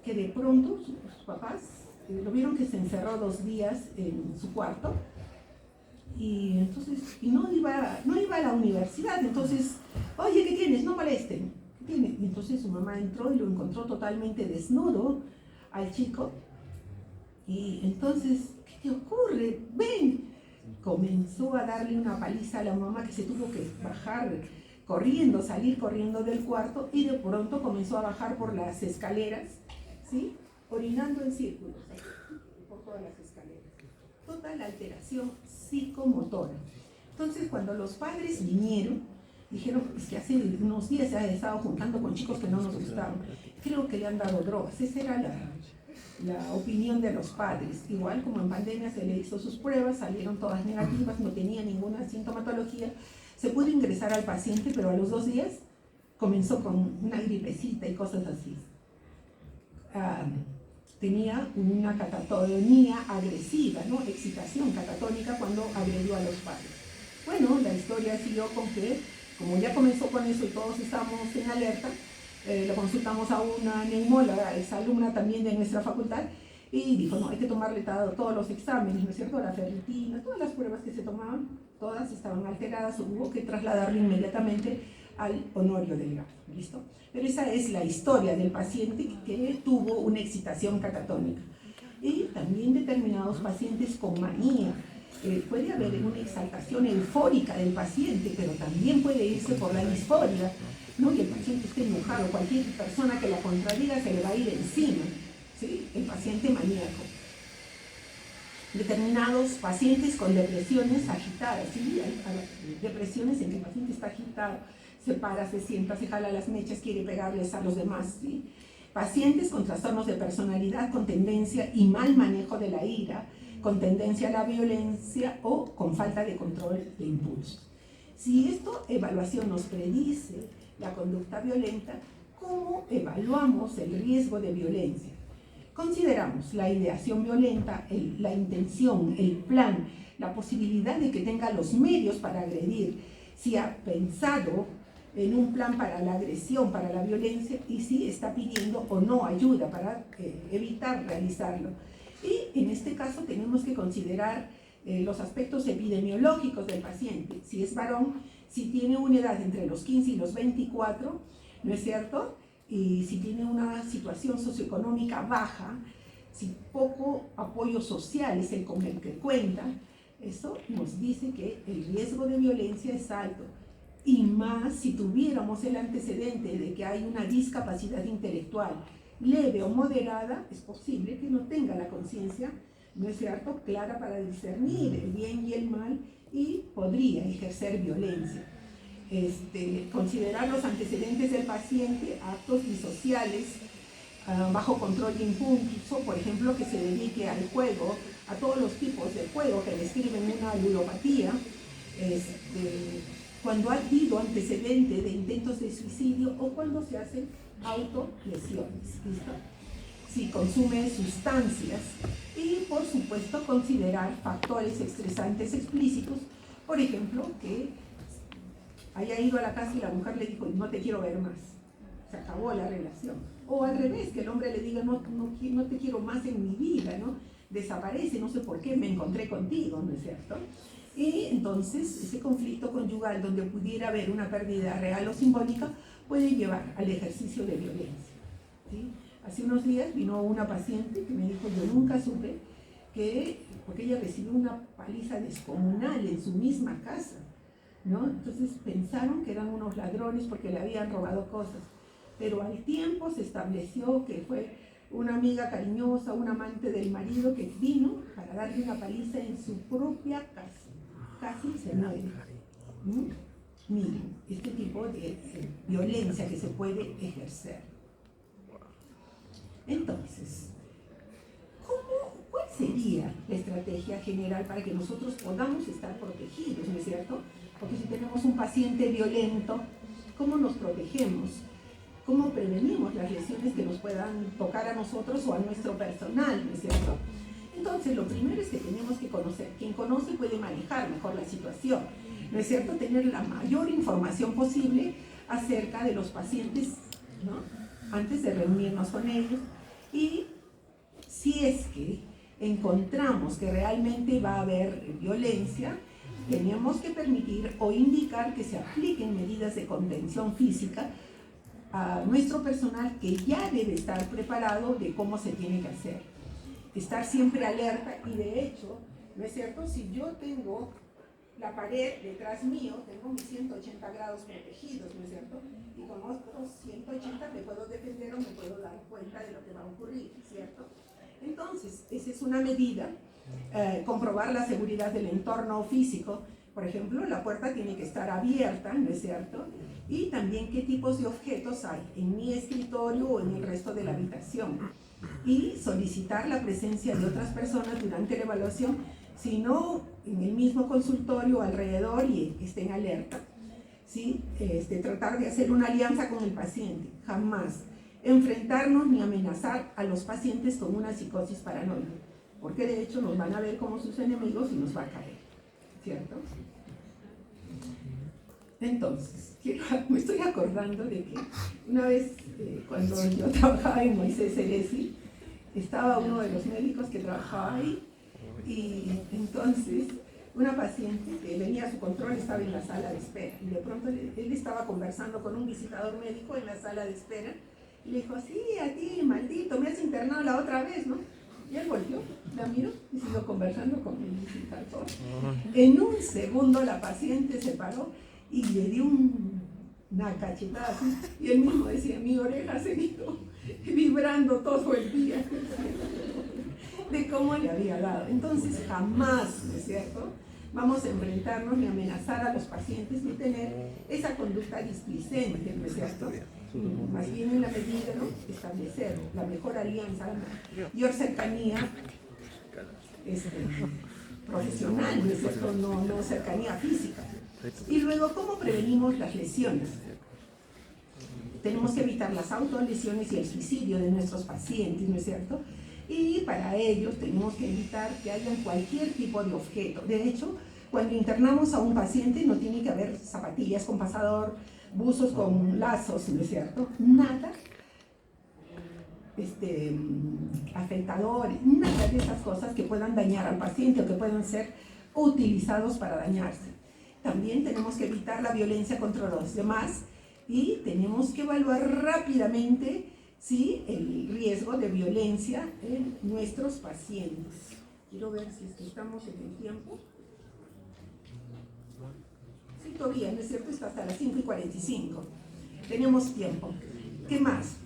que de pronto sus papás lo vieron que se encerró 2 días en su cuarto y entonces no iba a la universidad. Entonces, oye, ¿qué tienes? No molesten. ¿Qué tiene? Y entonces su mamá entró y lo encontró totalmente desnudo al chico y entonces, ¿qué te ocurre? Ven. Comenzó a darle una paliza a la mamá, que se tuvo que bajar corriendo, salir corriendo del cuarto, y de pronto comenzó a bajar por las escaleras, ¿sí?, orinando en círculos, por todas las escaleras. Total alteración psicomotora. Entonces, cuando los padres vinieron, dijeron, es que hace unos días se ha estado juntando con chicos que no nos gustaron, creo que le han dado drogas. Esa era la opinión de los padres. Igual como en pandemia se le hizo sus pruebas, salieron todas negativas, no tenía ninguna sintomatología, se pudo ingresar al paciente, pero a los 2 días comenzó con una gripecita y cosas así. Tenía una catatonía agresiva, ¿no?, excitación catatónica cuando agredió a los padres. Bueno, la historia siguió con que, como ya comenzó con eso y todos estábamos en alerta, lo consultamos a una neumóloga, es alumna también de nuestra facultad, y dijo, no, hay que tomarle todos los exámenes, ¿no es cierto?, la ferritina, todas las pruebas que se tomaban, todas estaban alteradas, hubo que trasladarlo inmediatamente al Honorio Delgado, ¿listo? Pero esa es la historia del paciente que tuvo una excitación catatónica. Y también determinados pacientes con manía. Puede haber una exaltación eufórica del paciente, pero también puede irse por la disforia, ¿no? Y el paciente está enojado, cualquier persona que la contradiga se le va a ir encima, ¿sí?, el paciente maníaco. Determinados pacientes con depresiones agitadas, ¿sí? Hay depresiones en que el paciente está agitado, se para, se sienta, se jala las mechas, quiere pegarles a los demás, ¿sí? Pacientes con trastornos de personalidad, con tendencia y mal manejo de la ira, con tendencia a la violencia o con falta de control de impulsos. Si esta evaluación nos predice la conducta violenta, ¿cómo evaluamos el riesgo de violencia? Consideramos la ideación violenta, la intención, el plan, la posibilidad de que tenga los medios para agredir, si ha pensado en un plan para la agresión, para la violencia, y si está pidiendo o no ayuda para evitar realizarlo. Y en este caso tenemos que considerar los aspectos epidemiológicos del paciente. Si es varón, si tiene una edad entre los 15 y los 24, ¿no es cierto?, y si tiene una situación socioeconómica baja, si poco apoyo social es el con el que cuenta, eso nos dice que el riesgo de violencia es alto. Y más si tuviéramos el antecedente de que hay una discapacidad intelectual leve o moderada, es posible que no tenga la conciencia, ¿no es cierto?, clara para discernir el bien y el mal y podría ejercer violencia. Considerar los antecedentes del paciente, actos disociales, bajo control de impulso, por ejemplo, que se dedique al juego, a todos los tipos de juego que describen una ludopatía, cuando ha habido antecedente de intentos de suicidio o cuando se hacen autolesiones, ¿listo? Si consume sustancias y, por supuesto, considerar factores estresantes explícitos, por ejemplo, que haya ido a la casa y la mujer le dijo, no te quiero ver más, se acabó la relación. O al revés, que el hombre le diga, no te quiero más en mi vida, ¿no? Desaparece, no sé por qué, me encontré contigo, ¿no es cierto? Y entonces ese conflicto conyugal donde pudiera haber una pérdida real o simbólica puede llevar al ejercicio de violencia, ¿sí? Hace unos días vino una paciente que me dijo, yo nunca supe porque ella recibió una paliza descomunal en su misma casa, ¿no? Entonces pensaron que eran unos ladrones porque le habían robado cosas, pero al tiempo se estableció que fue una amiga cariñosa, un amante del marido que vino para darle una paliza en su propia casa, casi se muere. Miren, este tipo de violencia que se puede ejercer. Entonces, ¿cuál sería la estrategia general para que nosotros podamos estar protegidos, ¿no es cierto? Porque si tenemos un paciente violento, ¿cómo nos protegemos? ¿Cómo prevenimos las lesiones que nos puedan tocar a nosotros o a nuestro personal, ¿no es cierto? Entonces, lo primero es que tenemos que conocer. Quien conoce puede manejar mejor la situación, ¿no es cierto? Tener la mayor información posible acerca de los pacientes, ¿no? Antes de reunirnos con ellos. Y si es que encontramos que realmente va a haber violencia, tenemos que permitir o indicar que se apliquen medidas de contención física a nuestro personal, que ya debe estar preparado de cómo se tiene que hacer. Estar siempre alerta y, de hecho, ¿no es cierto? Si yo tengo la pared detrás mío, tengo mis 180 grados protegidos, ¿no es cierto? Y con otros 180 me puedo defender o me puedo dar cuenta de lo que va a ocurrir, ¿cierto? Entonces, esa es una medida. Comprobar la seguridad del entorno físico. Por ejemplo, la puerta tiene que estar abierta, ¿no es cierto? Y también qué tipos de objetos hay en mi escritorio o en el resto de la habitación. Y solicitar la presencia de otras personas durante la evaluación, si no en el mismo consultorio alrededor, y estén alerta, ¿sí? Tratar de hacer una alianza con el paciente, jamás enfrentarnos ni amenazar a los pacientes con una psicosis paranoide, porque de hecho nos van a ver como sus enemigos y nos va a caer, ¿cierto? Entonces, me estoy acordando de que una vez cuando yo trabajaba en Moisés Celesi, estaba uno de los médicos que trabajaba ahí, y entonces una paciente que venía a su control estaba en la sala de espera, y de pronto él estaba conversando con un visitador médico en la sala de espera, y le dijo, sí, a ti, maldito, me has internado la otra vez, ¿no? Y él volvió, la miró y siguió conversando con el visitador. En un segundo la paciente se paró y le dio una cachetada así, y él mismo decía, mi oreja se quedó vibrando todo el día de cómo le había dado. Entonces jamás, ¿no es cierto?, vamos a enfrentarnos ni amenazar a los pacientes ni tener esa conducta displicente, ¿no es cierto? Más bien, en la medida, ¿no?, establecer la mejor alianza, la mayor cercanía profesional, ¿no es cierto?, no cercanía física. Y luego, ¿cómo prevenimos las lesiones? Tenemos que evitar las autolesiones y el suicidio de nuestros pacientes, ¿no es cierto? Y para ello tenemos que evitar que haya cualquier tipo de objeto. De hecho, cuando internamos a un paciente no tiene que haber zapatillas con pasador, buzos con lazos, ¿no es cierto? Nada, afeitadores, nada de esas cosas que puedan dañar al paciente o que puedan ser utilizados para dañarse. También tenemos que evitar la violencia contra los demás y tenemos que evaluar rápidamente ¿sí?, el riesgo de violencia en nuestros pacientes. Quiero ver si es que estamos en el tiempo. Sí, todavía, ¿no es cierto? Está hasta las 5:45. Tenemos tiempo. ¿Qué más?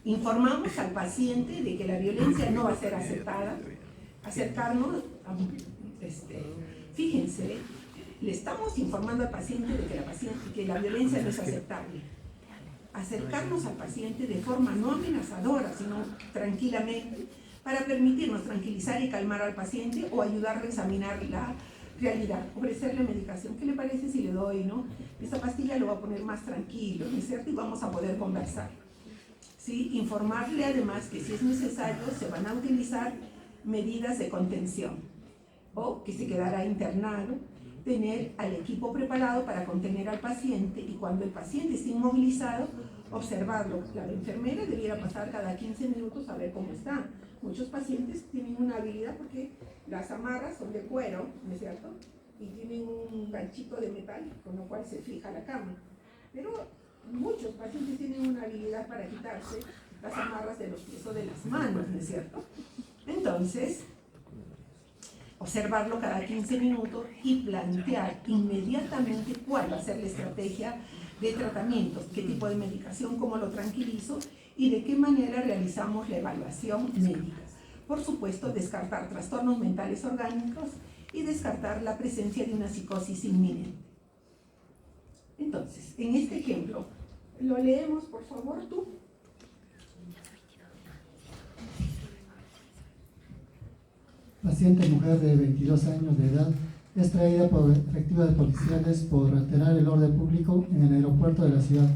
Informamos al paciente de que la violencia no va a ser aceptada. Acercarnos a, fíjense, le estamos informando al paciente de que la violencia no es aceptable. Acercarnos al paciente de forma no amenazadora, sino tranquilamente, para permitirnos tranquilizar y calmar al paciente o ayudarle a examinar la realidad, ofrecerle medicación. ¿Qué le parece si le doy, no? Esta pastilla lo va a poner más tranquilo, ¿no es cierto? Y vamos a poder conversar. ¿Sí? Informarle además que si es necesario se van a utilizar medidas de contención o que se quedará internado, tener al equipo preparado para contener al paciente y cuando el paciente esté inmovilizado, observarlo. La enfermera debiera pasar cada 15 minutos a ver cómo está. Muchos pacientes tienen una habilidad porque las amarras son de cuero, ¿no es cierto? Y tienen un ganchito de metal con lo cual se fija la cama. Pero muchos pacientes tienen una habilidad para quitarse las amarras de los pies o de las manos, ¿no es cierto? Entonces, observarlo cada 15 minutos y plantear inmediatamente cuál va a ser la estrategia de tratamiento, qué tipo de medicación, cómo lo tranquilizo y de qué manera realizamos la evaluación médica. Por supuesto, descartar trastornos mentales orgánicos y descartar la presencia de una psicosis inminente. Entonces, en este ejemplo, lo leemos, por favor, tú. Paciente mujer de 22 años de edad es traída por efectivos policiales por alterar el orden público en el aeropuerto de la ciudad.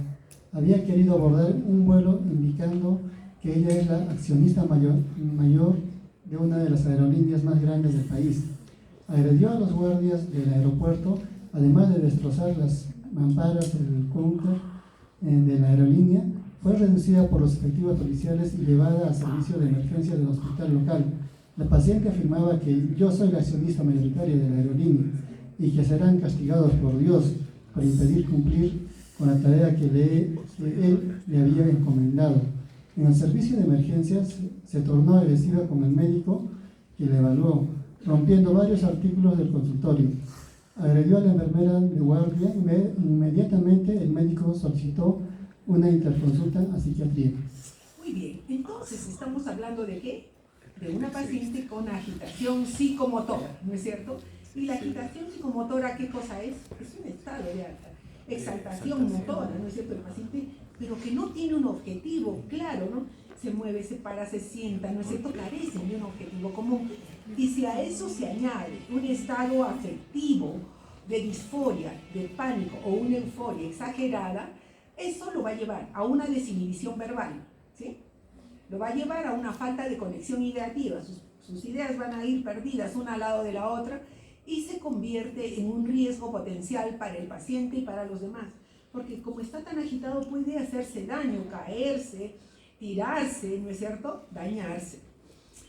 Había querido abordar un vuelo indicando que ella es la accionista mayor de una de las aerolíneas más grandes del país. Agredió a los guardias del aeropuerto, además de destrozar las mamparas del counter de la aerolínea. Fue reducida por los efectivos policiales y llevada a servicio de emergencia del hospital local. La paciente afirmaba que yo soy la accionista mayoritaria de la aerolínea y que serán castigados por Dios por impedir cumplir con la tarea que él le había encomendado. En el servicio de emergencias se tornó agresiva con el médico que la evaluó, rompiendo varios artículos del consultorio. Agredió a la enfermera de guardia y inmediatamente el médico solicitó una interconsulta a psiquiatría. Muy bien, entonces estamos hablando de ¿qué? De una paciente con agitación psicomotora, ¿no es cierto? Y la agitación psicomotora, ¿qué cosa es? Es un estado de alta exaltación motora, ¿no es cierto? El paciente, pero que no tiene un objetivo claro, ¿no? Se mueve, se para, se sienta, ¿no es cierto? Carecen de un objetivo común. Y si a eso se añade un estado afectivo de disforia, de pánico o una euforia exagerada, eso lo va a llevar a una desinhibición verbal, ¿sí? Lo va a llevar a una falta de conexión ideativa, sus ideas van a ir perdidas una al lado de la otra y se convierte en un riesgo potencial para el paciente y para los demás, porque como está tan agitado puede hacerse daño, caerse, tirarse, ¿no es cierto?, dañarse.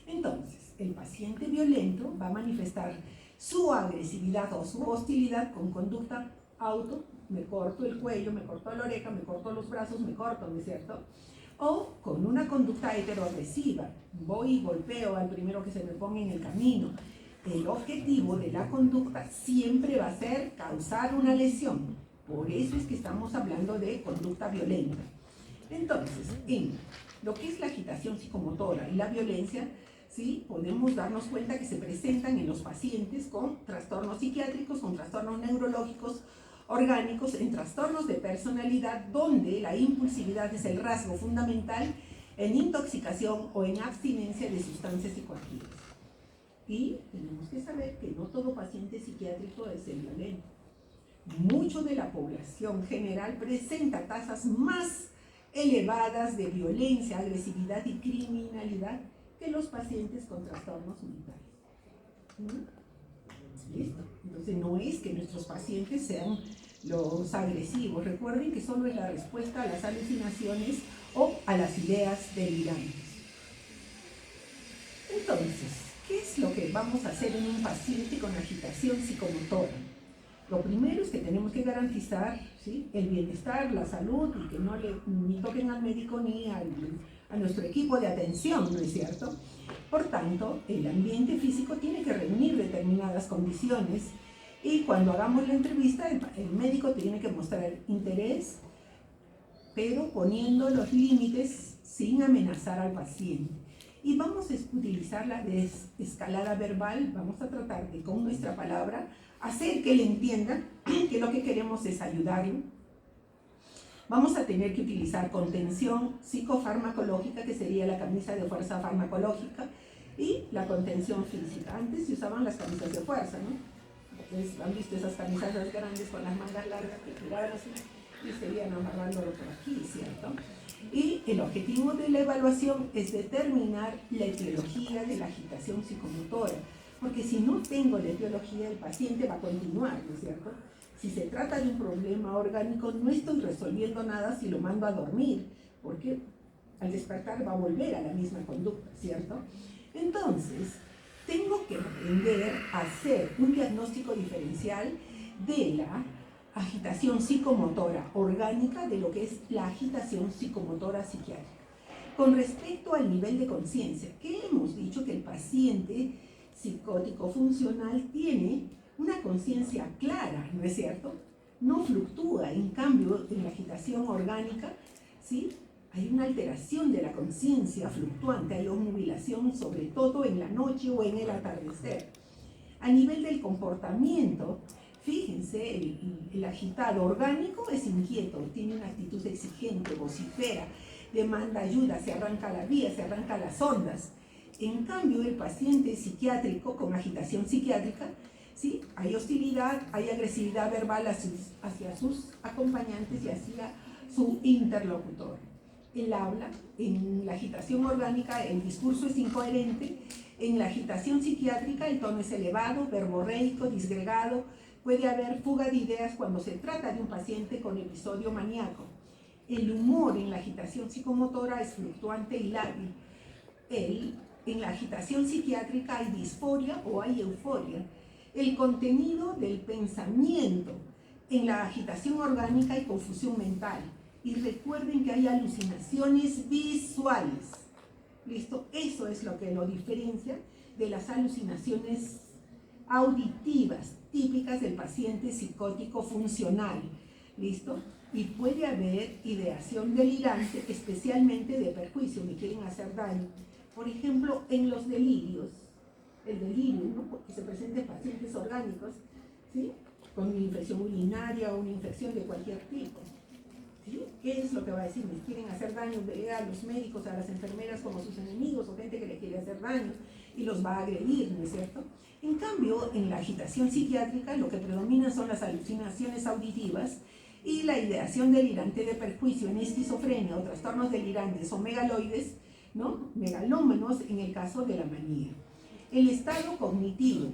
Entonces, el paciente violento va a manifestar su agresividad o su hostilidad con conducta me corto el cuello, me corto la oreja, me corto los brazos, me corto, ¿no es cierto?, o con una conducta heteroagresiva, voy y golpeo al primero que se me ponga en el camino. El objetivo de la conducta siempre va a ser causar una lesión, por eso es que estamos hablando de conducta violenta. Entonces, en lo que es la agitación psicomotora y la violencia, ¿sí?, podemos darnos cuenta que se presentan en los pacientes con trastornos psiquiátricos, con trastornos neurológicos, orgánicos, en trastornos de personalidad donde la impulsividad es el rasgo fundamental, en intoxicación o en abstinencia de sustancias psicoactivas. Y tenemos que saber que no todo paciente psiquiátrico es el violento. Mucho de la población general presenta tasas más elevadas de violencia, agresividad y criminalidad que los pacientes con trastornos mentales. ¿Listo? Entonces no es que nuestros pacientes sean los agresivos. Recuerden que solo es la respuesta a las alucinaciones o a las ideas delirantes. Entonces, ¿qué es lo que vamos a hacer en un paciente con agitación psicomotora? Lo primero es que tenemos que garantizar, ¿sí?, el bienestar, la salud, y que no le ni toquen al médico ni a nuestro equipo de atención, ¿no es cierto? Por tanto, el ambiente físico tiene que reunir determinadas condiciones, y cuando hagamos la entrevista, el médico tiene que mostrar interés, pero poniendo los límites sin amenazar al paciente. Y vamos a utilizar la desescalada verbal, vamos a tratar de, con nuestra palabra, hacer que él entienda que lo que queremos es ayudarlo. Vamos a tener que utilizar contención psicofarmacológica, que sería la camisa de fuerza farmacológica, y la contención física. Antes se usaban las camisas de fuerza, ¿no? Entonces, han visto esas camisas grandes con las mangas largas que tiraban así y seguían amarrándolo por aquí, ¿cierto? Y el objetivo de la evaluación es determinar la etiología de la agitación psicomotora, porque si no tengo la etiología, el paciente va a continuar, ¿no es cierto? Si se trata de un problema orgánico, no estoy resolviendo nada si lo mando a dormir, porque al despertar va a volver a la misma conducta, ¿cierto? Entonces, tengo que aprender a hacer un diagnóstico diferencial de la agitación psicomotora orgánica de lo que es la agitación psicomotora psiquiátrica. Con respecto al nivel de conciencia, que hemos dicho que el paciente psicótico funcional tiene una conciencia clara, ¿no es cierto? No fluctúa. En cambio, en la agitación orgánica, ¿sí?, hay una alteración de la conciencia fluctuante, hay obnubilación, sobre todo en la noche o en el atardecer. A nivel del comportamiento, fíjense, el agitado orgánico es inquieto, tiene una actitud exigente, vocifera, demanda ayuda, se arranca la vía, se arranca las ondas. En cambio, el paciente psiquiátrico con agitación psiquiátrica, ¿sí?, hay hostilidad, hay agresividad verbal hacia sus acompañantes y hacia su interlocutor. El habla, en la agitación orgánica el discurso es incoherente, en la agitación psiquiátrica el tono es elevado, verborreico, disgregado, puede haber fuga de ideas cuando se trata de un paciente con episodio maníaco. El humor en la agitación psicomotora es fluctuante y lábil. En la agitación psiquiátrica hay disforia o hay euforia. El contenido del pensamiento, en la agitación orgánica hay confusión mental. Y recuerden que hay alucinaciones visuales. ¿Listo? Eso es lo que lo diferencia de las alucinaciones auditivas típicas del paciente psicótico funcional. ¿Listo? Y puede haber ideación delirante, especialmente de perjuicio, me quieren hacer daño. Por ejemplo, en los delirios, el delirio, ¿no?, porque se presenta en pacientes orgánicos, ¿sí?, con una infección urinaria o una infección de cualquier tipo. ¿Sí? ¿Qué es lo que va a decir? Me quieren hacer daño, ve a los médicos, a las enfermeras como sus enemigos o gente que le quiere hacer daño y los va a agredir, ¿no es cierto? En cambio, en la agitación psiquiátrica lo que predomina son las alucinaciones auditivas y la ideación delirante de perjuicio en esquizofrenia o trastornos delirantes o megaloides, ¿no?, megalómanos en el caso de la manía. El estado cognitivo.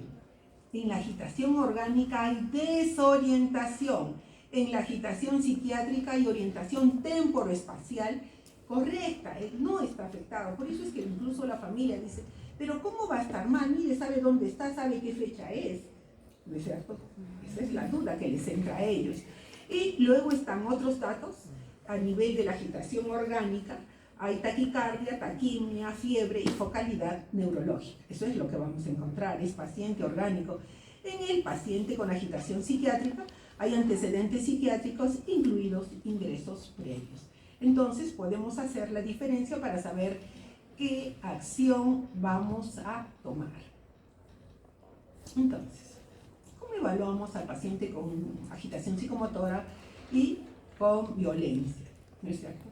En la agitación orgánica hay desorientación. En la agitación psiquiátrica hay orientación temporoespacial correcta, él no está afectado. Por eso es que incluso la familia dice, pero ¿cómo va a estar mal? Mire, sabe dónde está, sabe qué fecha es. ¿No es cierto? Esa es la duda que les entra a ellos. Y luego están otros datos a nivel de la agitación orgánica. Hay taquicardia, taquimia, fiebre y focalidad neurológica. Eso es lo que vamos a encontrar, es paciente orgánico. En el paciente con agitación psiquiátrica hay antecedentes psiquiátricos, incluidos ingresos previos. Entonces podemos hacer la diferencia para saber qué acción vamos a tomar. Entonces, ¿cómo evaluamos al paciente con agitación psicomotora y con violencia? ¿No es cierto?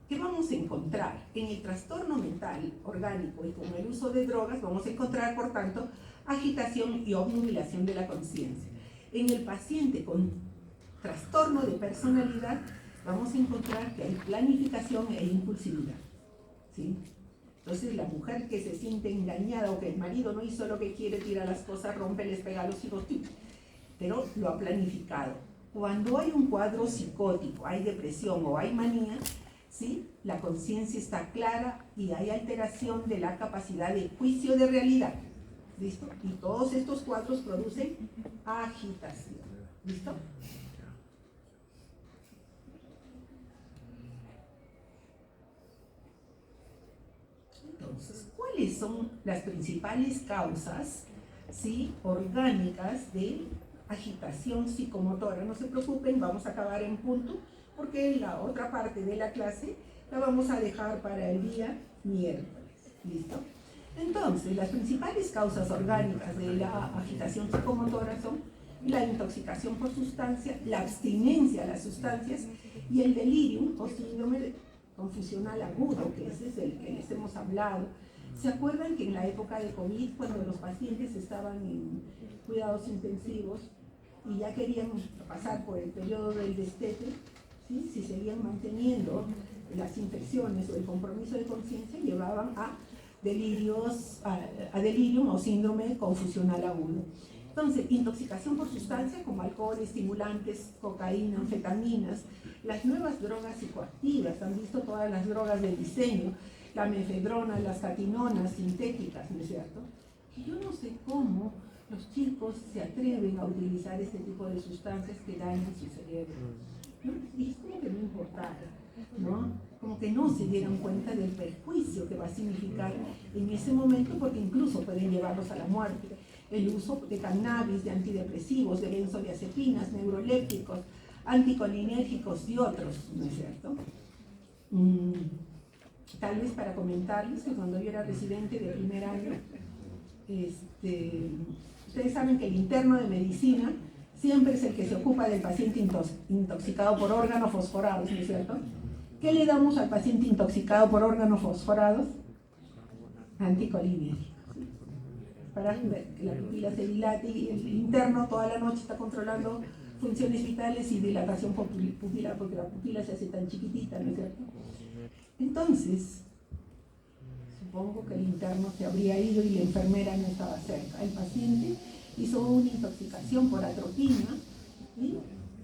¿Qué vamos a encontrar? En el trastorno mental orgánico y con el uso de drogas vamos a encontrar, por tanto, agitación y obnubilación de la conciencia. En el paciente con trastorno de personalidad vamos a encontrar que hay planificación e impulsividad, ¿sí? Entonces la mujer que se siente engañada o que el marido no hizo lo que quiere, tira las cosas, rompe, les pega a los hijos, pero lo ha planificado. Cuando hay un cuadro psicótico, hay depresión o hay manía, ¿sí?, la conciencia está clara y hay alteración de la capacidad de juicio de realidad. ¿Listo? Y todos estos cuadros producen agitación. ¿Listo? Entonces, ¿cuáles son las principales causas, ¿sí?, orgánicas de agitación psicomotora? No se preocupen, vamos a acabar en punto, porque la otra parte de la clase la vamos a dejar para el día miércoles. ¿Listo? Entonces, las principales causas orgánicas de la agitación psicomotora son la intoxicación por sustancia, la abstinencia a las sustancias y el delirium o síndrome confusional agudo, que ese es el que les hemos hablado. ¿Se acuerdan que en la época de COVID, cuando los pacientes estaban en cuidados intensivos y ya querían pasar por el periodo del destete, ¿sí?, si seguían manteniendo las infecciones o el compromiso de conciencia, llevaban a delirios, a delirium o síndrome confusional agudo? Entonces, intoxicación por sustancia como alcohol, estimulantes, cocaína, anfetaminas, las nuevas drogas psicoactivas, han visto todas las drogas del diseño, la mefedrona, las catinonas sintéticas, ¿no es cierto? Que yo no sé cómo los chicos se atreven a utilizar este tipo de sustancias que dañan su cerebro, ¿no? Y es como que no importara, ¿no? Como que no se dieran cuenta del perjuicio que va a significar en ese momento, porque incluso pueden llevarlos a la muerte. El uso de cannabis, de antidepresivos, de benzodiazepinas, neurolépticos, anticolinérgicos y otros, ¿no es cierto? Tal vez para comentarles que cuando yo era residente de primer año, ustedes saben que el interno de medicina siempre es el que se ocupa del paciente intoxicado por órganos fosforados, ¿no es cierto? ¿Qué le damos al paciente intoxicado por órganos fosforados? Anticolinérgicos, ¿sí?, para que la pupila se dilate, y el interno toda la noche está controlando funciones vitales y dilatación pupilar, porque la pupila se hace tan chiquitita, ¿no es cierto? Entonces, supongo que el interno se habría ido y la enfermera no estaba cerca. El paciente hizo una intoxicación por atropina y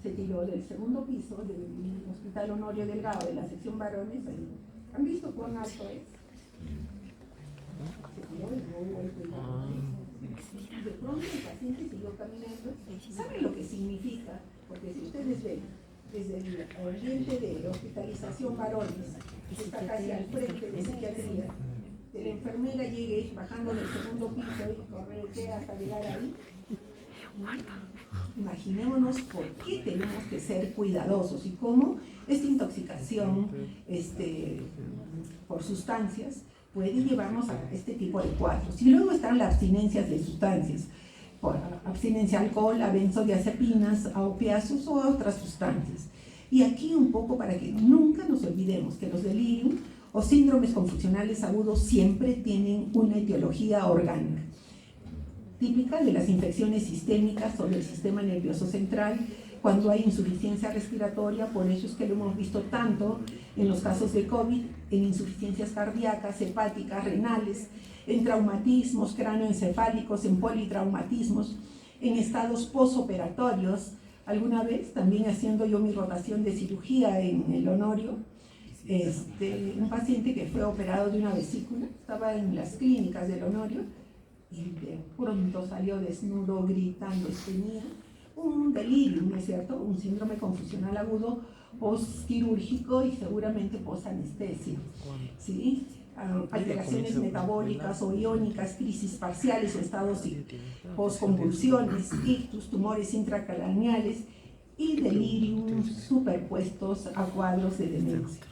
se tiró del segundo piso del Hospital Honorio Delgado, de la sección varones. ¿Han visto cuán alto es? Se tiró y no golpe. De pronto el paciente siguió caminando. ¿Saben lo que significa? Porque si ustedes ven, desde el ambiente de hospitalización varones, que está casi al frente de psiquiatría, que la enfermera llegue bajando del segundo piso y corretea hasta llegar ahí, imaginémonos por qué tenemos que ser cuidadosos y cómo esta intoxicación por sustancias puede llevarnos a este tipo de cuadros. Y luego están las abstinencias de sustancias, por abstinencia a alcohol, a benzodiazepinas, a opiáceos o a otras sustancias. Y aquí un poco para que nunca nos olvidemos que los delirium o síndromes confusionales agudos siempre tienen una etiología orgánica, típica de las infecciones sistémicas o del sistema nervioso central, cuando hay insuficiencia respiratoria. Por eso es que lo hemos visto tanto en los casos de COVID, en insuficiencias cardíacas, hepáticas, renales, en traumatismos cráneoencefálicos, en politraumatismos, en estados posoperatorios. Alguna vez, también haciendo yo mi rotación de cirugía en el Honorio, un paciente que fue operado de una vesícula, estaba en las clínicas del Honorio, y de pronto salió desnudo, gritando, tenía un delirium, ¿no es cierto?, un síndrome confusional agudo postquirúrgico y seguramente postanestesia, ¿sí? Alteraciones metabólicas o iónicas, crisis parciales o estados postconvulsiones, ictus, tumores intracraneales y delirium superpuestos a cuadros de demencia.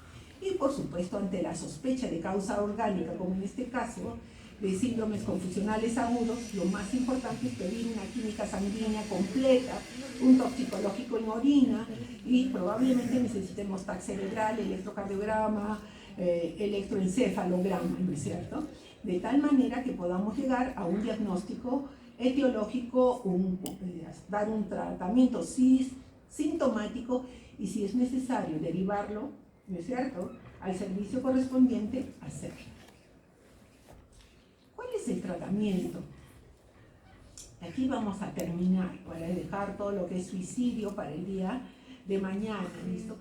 Y por supuesto, ante la sospecha de causa orgánica, como en este caso, de síndromes confusionales agudos, lo más importante es pedir una química sanguínea completa, un toxicológico en orina, y probablemente necesitemos TAC cerebral, electrocardiograma, electroencefalograma, ¿no es cierto? De tal manera que podamos llegar a un diagnóstico etiológico, dar un tratamiento sintomático y, si es necesario, derivarlo, ¿no es cierto?, al servicio correspondiente, hacerlo. ¿Cuál es el tratamiento? Aquí vamos a terminar para dejar todo lo que es suicidio para el día de mañana, ¿listo?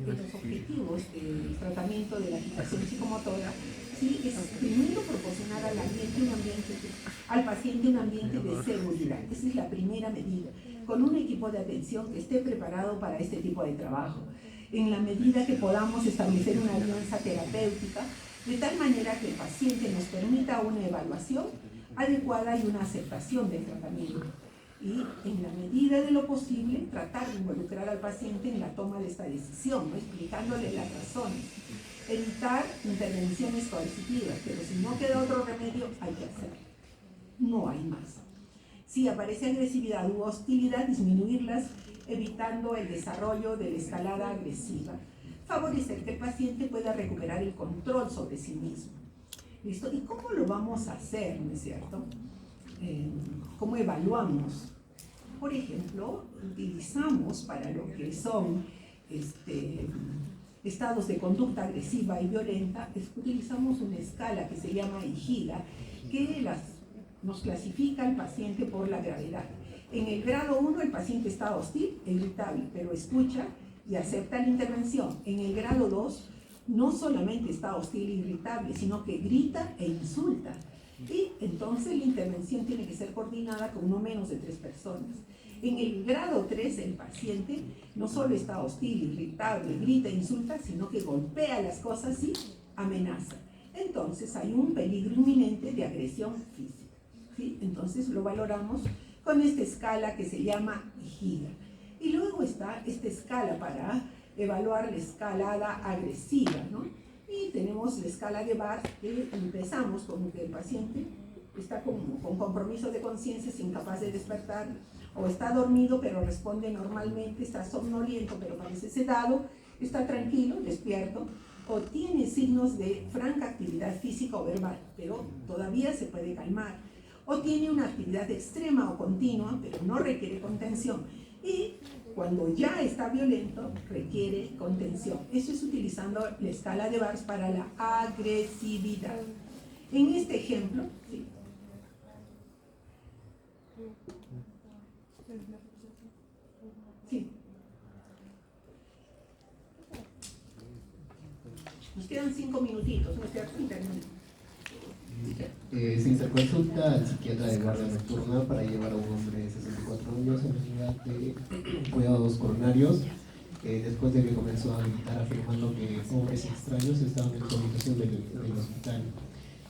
Que los objetivos del tratamiento de la agitación psicomotora, ¿sí?, es primero proporcionar al paciente un ambiente de seguridad. Esa es la primera medida. con un equipo de atención que esté preparado para este tipo de trabajo, en la medida que podamos establecer una alianza terapéutica, de tal manera que el paciente nos permita una evaluación adecuada y una aceptación del tratamiento. Y en la medida de lo posible, tratar de involucrar al paciente en la toma de esta decisión, ¿no? Explicándole las razones. Evitar intervenciones coercitivas, pero si no queda otro remedio, hay que hacerlo. No hay más. Si aparece agresividad u hostilidad, disminuirlas, evitando el desarrollo de la escalada agresiva. Favorecer que el paciente pueda recuperar el control sobre sí mismo. ¿Listo? ¿Y cómo lo vamos a hacer, no es cierto? ¿Cómo evaluamos? Por ejemplo, utilizamos para lo que son estados de conducta agresiva y violenta, utilizamos una escala que se llama IGIGA, que nos clasifica al paciente por la gravedad. En el grado 1 el paciente está hostil e irritable, pero escucha y acepta la intervención. En el grado 2 no solamente está hostil e irritable, sino que grita e insulta. Y entonces la intervención tiene que ser coordinada con no menos de 3 personas. En el grado 3 el paciente no solo está hostil, irritable, grita e insulta, sino que golpea las cosas y amenaza. Entonces hay un peligro inminente de agresión física, ¿sí? Entonces lo valoramos con esta escala que se llama IGIGA. Y luego está esta escala para evaluar la escalada agresiva, ¿no? Y tenemos la escala de Barr, que empezamos con que el paciente está con compromiso de conciencia, es incapaz de despertar, o está dormido pero responde normalmente, está somnoliento pero parece sedado, está tranquilo, despierto, o tiene signos de franca actividad física o verbal, pero todavía se puede calmar, o tiene una actividad extrema o continua, pero no requiere contención, y cuando ya está violento, requiere contención. Eso es utilizando la escala de Barr para la agresividad. En este ejemplo, ¿sí? Sí. Nos quedan 5 minutitos, ¿no es cierto? Se interconsulta al psiquiatra de guardia nocturna para llevar a un hombre de 64 años en la unidad de cuidados coronarios, después de que comenzó a gritar afirmando que hombres extraños estaban en su habitación del hospital.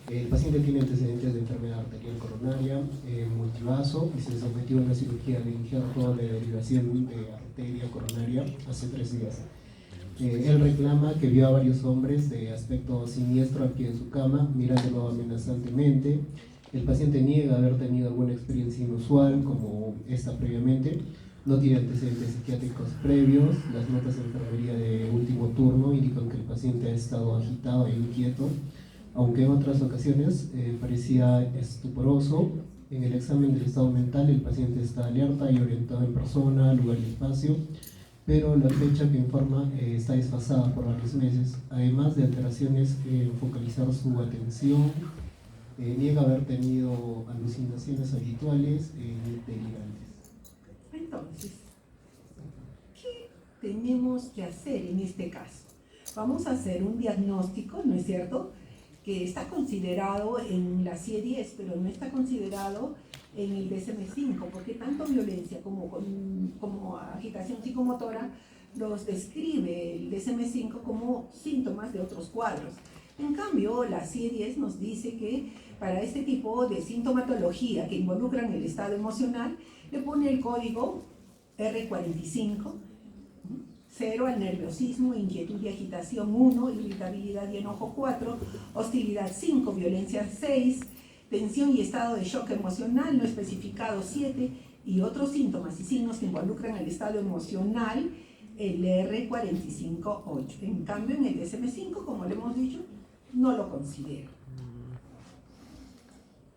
El paciente tiene antecedentes de enfermedad arterial coronaria, multivaso, y se sometió a una cirugía de injerto de derivación de arteria coronaria hace 3 días. Él reclama que vio a varios hombres de aspecto siniestro al pie de su cama, mirándolo amenazantemente. El paciente niega haber tenido alguna experiencia inusual como esta previamente. No tiene antecedentes psiquiátricos previos. Las notas de enfermería de último turno indican que el paciente ha estado agitado e inquieto, aunque en otras ocasiones parecía estuporoso. En el examen del estado mental, el paciente está alerta y orientado en persona, lugar y espacio, pero la fecha que informa está desfasada por varios meses, además de alteraciones en focalizar su atención. Niega haber tenido alucinaciones habituales delirantes. Entonces, ¿qué tenemos que hacer en este caso? Vamos a hacer un diagnóstico, ¿no es cierto?, que está considerado en la CIE-10, pero no está considerado en el DSM-5, porque tanto violencia como agitación psicomotora los describe el DSM-5 como síntomas de otros cuadros. En cambio, la CIE-10 nos dice que para este tipo de sintomatología que involucran el estado emocional, le pone el código R45, 0 al nerviosismo, inquietud y agitación 1, irritabilidad y enojo 4, hostilidad 5, violencia 6, tensión y estado de shock emocional no especificado 7, y otros síntomas y signos que involucran el estado emocional, el R45 8. En cambio, en el DSM-5, como le hemos dicho, no lo considero.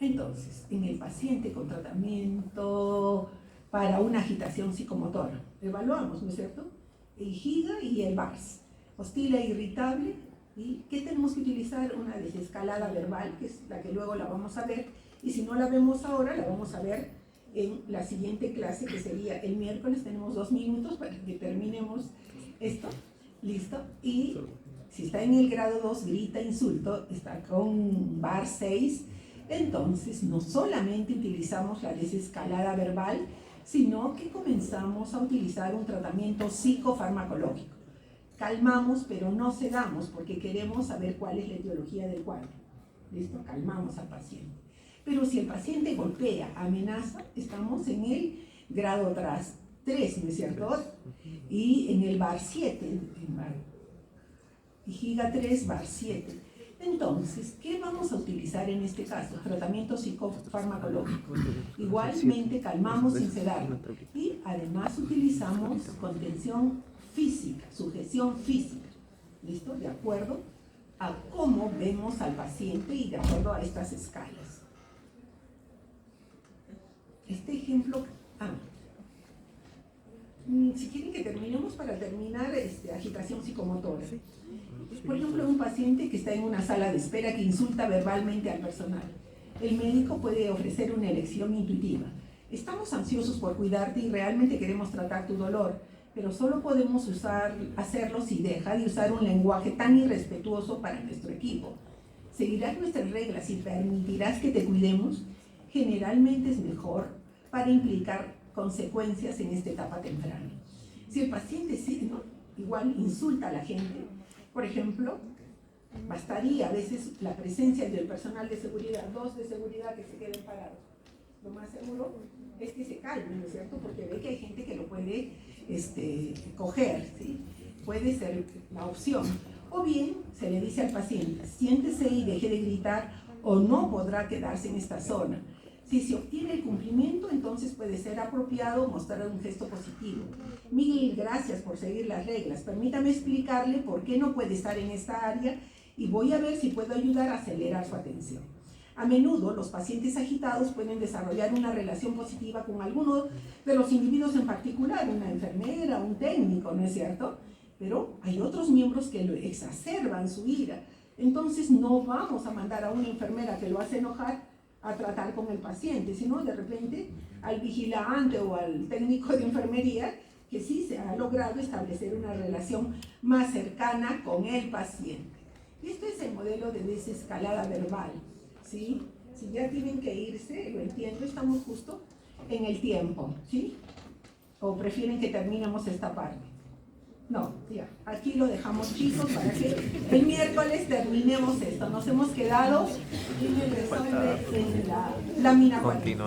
Entonces, en el paciente con tratamiento para una agitación psicomotora, evaluamos, ¿no es cierto?, el GIGA y el VARS, hostil e irritable. ¿Y qué tenemos que utilizar? Una desescalada verbal, que es la que luego la vamos a ver, y si no la vemos ahora, la vamos a ver en la siguiente clase, que sería el miércoles. Tenemos 2 minutos para que terminemos esto. ¿Listo? Y si está en el grado 2, grita, insulto, está con VARS 6, entonces no solamente utilizamos la desescalada verbal, sino que comenzamos a utilizar un tratamiento psicofarmacológico. Calmamos, pero no sedamos, porque queremos saber cuál es la etiología del cuadro. ¿Listo? Calmamos al paciente. Pero si el paciente golpea, amenaza, estamos en el grado 3, ¿no es cierto? Y en el bar 7, GIGA 3, bar 7. Entonces, ¿qué vamos a utilizar en este caso? Tratamiento psicofarmacológico. Igualmente calmamos sin sedar. Y además utilizamos contención física, sujeción física. ¿Listo? De acuerdo a cómo vemos al paciente y de acuerdo a estas escalas. Este ejemplo... si quieren que terminemos, para terminar, agitación psicomotora. Por ejemplo, un paciente que está en una sala de espera que insulta verbalmente al personal. El médico puede ofrecer una elección intuitiva. Estamos ansiosos por cuidarte y realmente queremos tratar tu dolor, pero solo podemos hacerlo si deja de usar un lenguaje tan irrespetuoso para nuestro equipo. ¿Seguirás nuestras reglas y permitirás que te cuidemos? Generalmente es mejor para implicar consecuencias en esta etapa temprana. Si el paciente igual insulta a la gente, por ejemplo, bastaría a veces la presencia del personal de seguridad, 2 de seguridad que se queden parados. Lo más seguro es que se calmen, ¿no es cierto? Porque ve que hay gente que lo puede coger, ¿sí? Puede ser la opción. O bien se le dice al paciente, siéntese y deje de gritar o no podrá quedarse en esta zona. Si se obtiene el cumplimiento, entonces puede ser apropiado mostrar un gesto positivo. Miguel, gracias por seguir las reglas. Permítame explicarle por qué no puede estar en esta área y voy a ver si puedo ayudar a acelerar su atención. A menudo, los pacientes agitados pueden desarrollar una relación positiva con alguno de los individuos en particular, una enfermera, un técnico, ¿no es cierto? Pero hay otros miembros que lo exacerban su ira. Entonces no vamos a mandar a una enfermera que lo hace enojar a tratar con el paciente, sino de repente al vigilante o al técnico de enfermería que sí se ha logrado establecer una relación más cercana con el paciente. Este es el modelo de desescalada verbal, ¿sí? Si ya tienen que irse, lo entiendo, estamos justo en el tiempo, ¿sí? ¿O prefieren que terminemos esta parte? No, ya, aquí lo dejamos, chicos, para que el miércoles terminemos esto. Nos hemos quedado en el resumen de la lámina 45.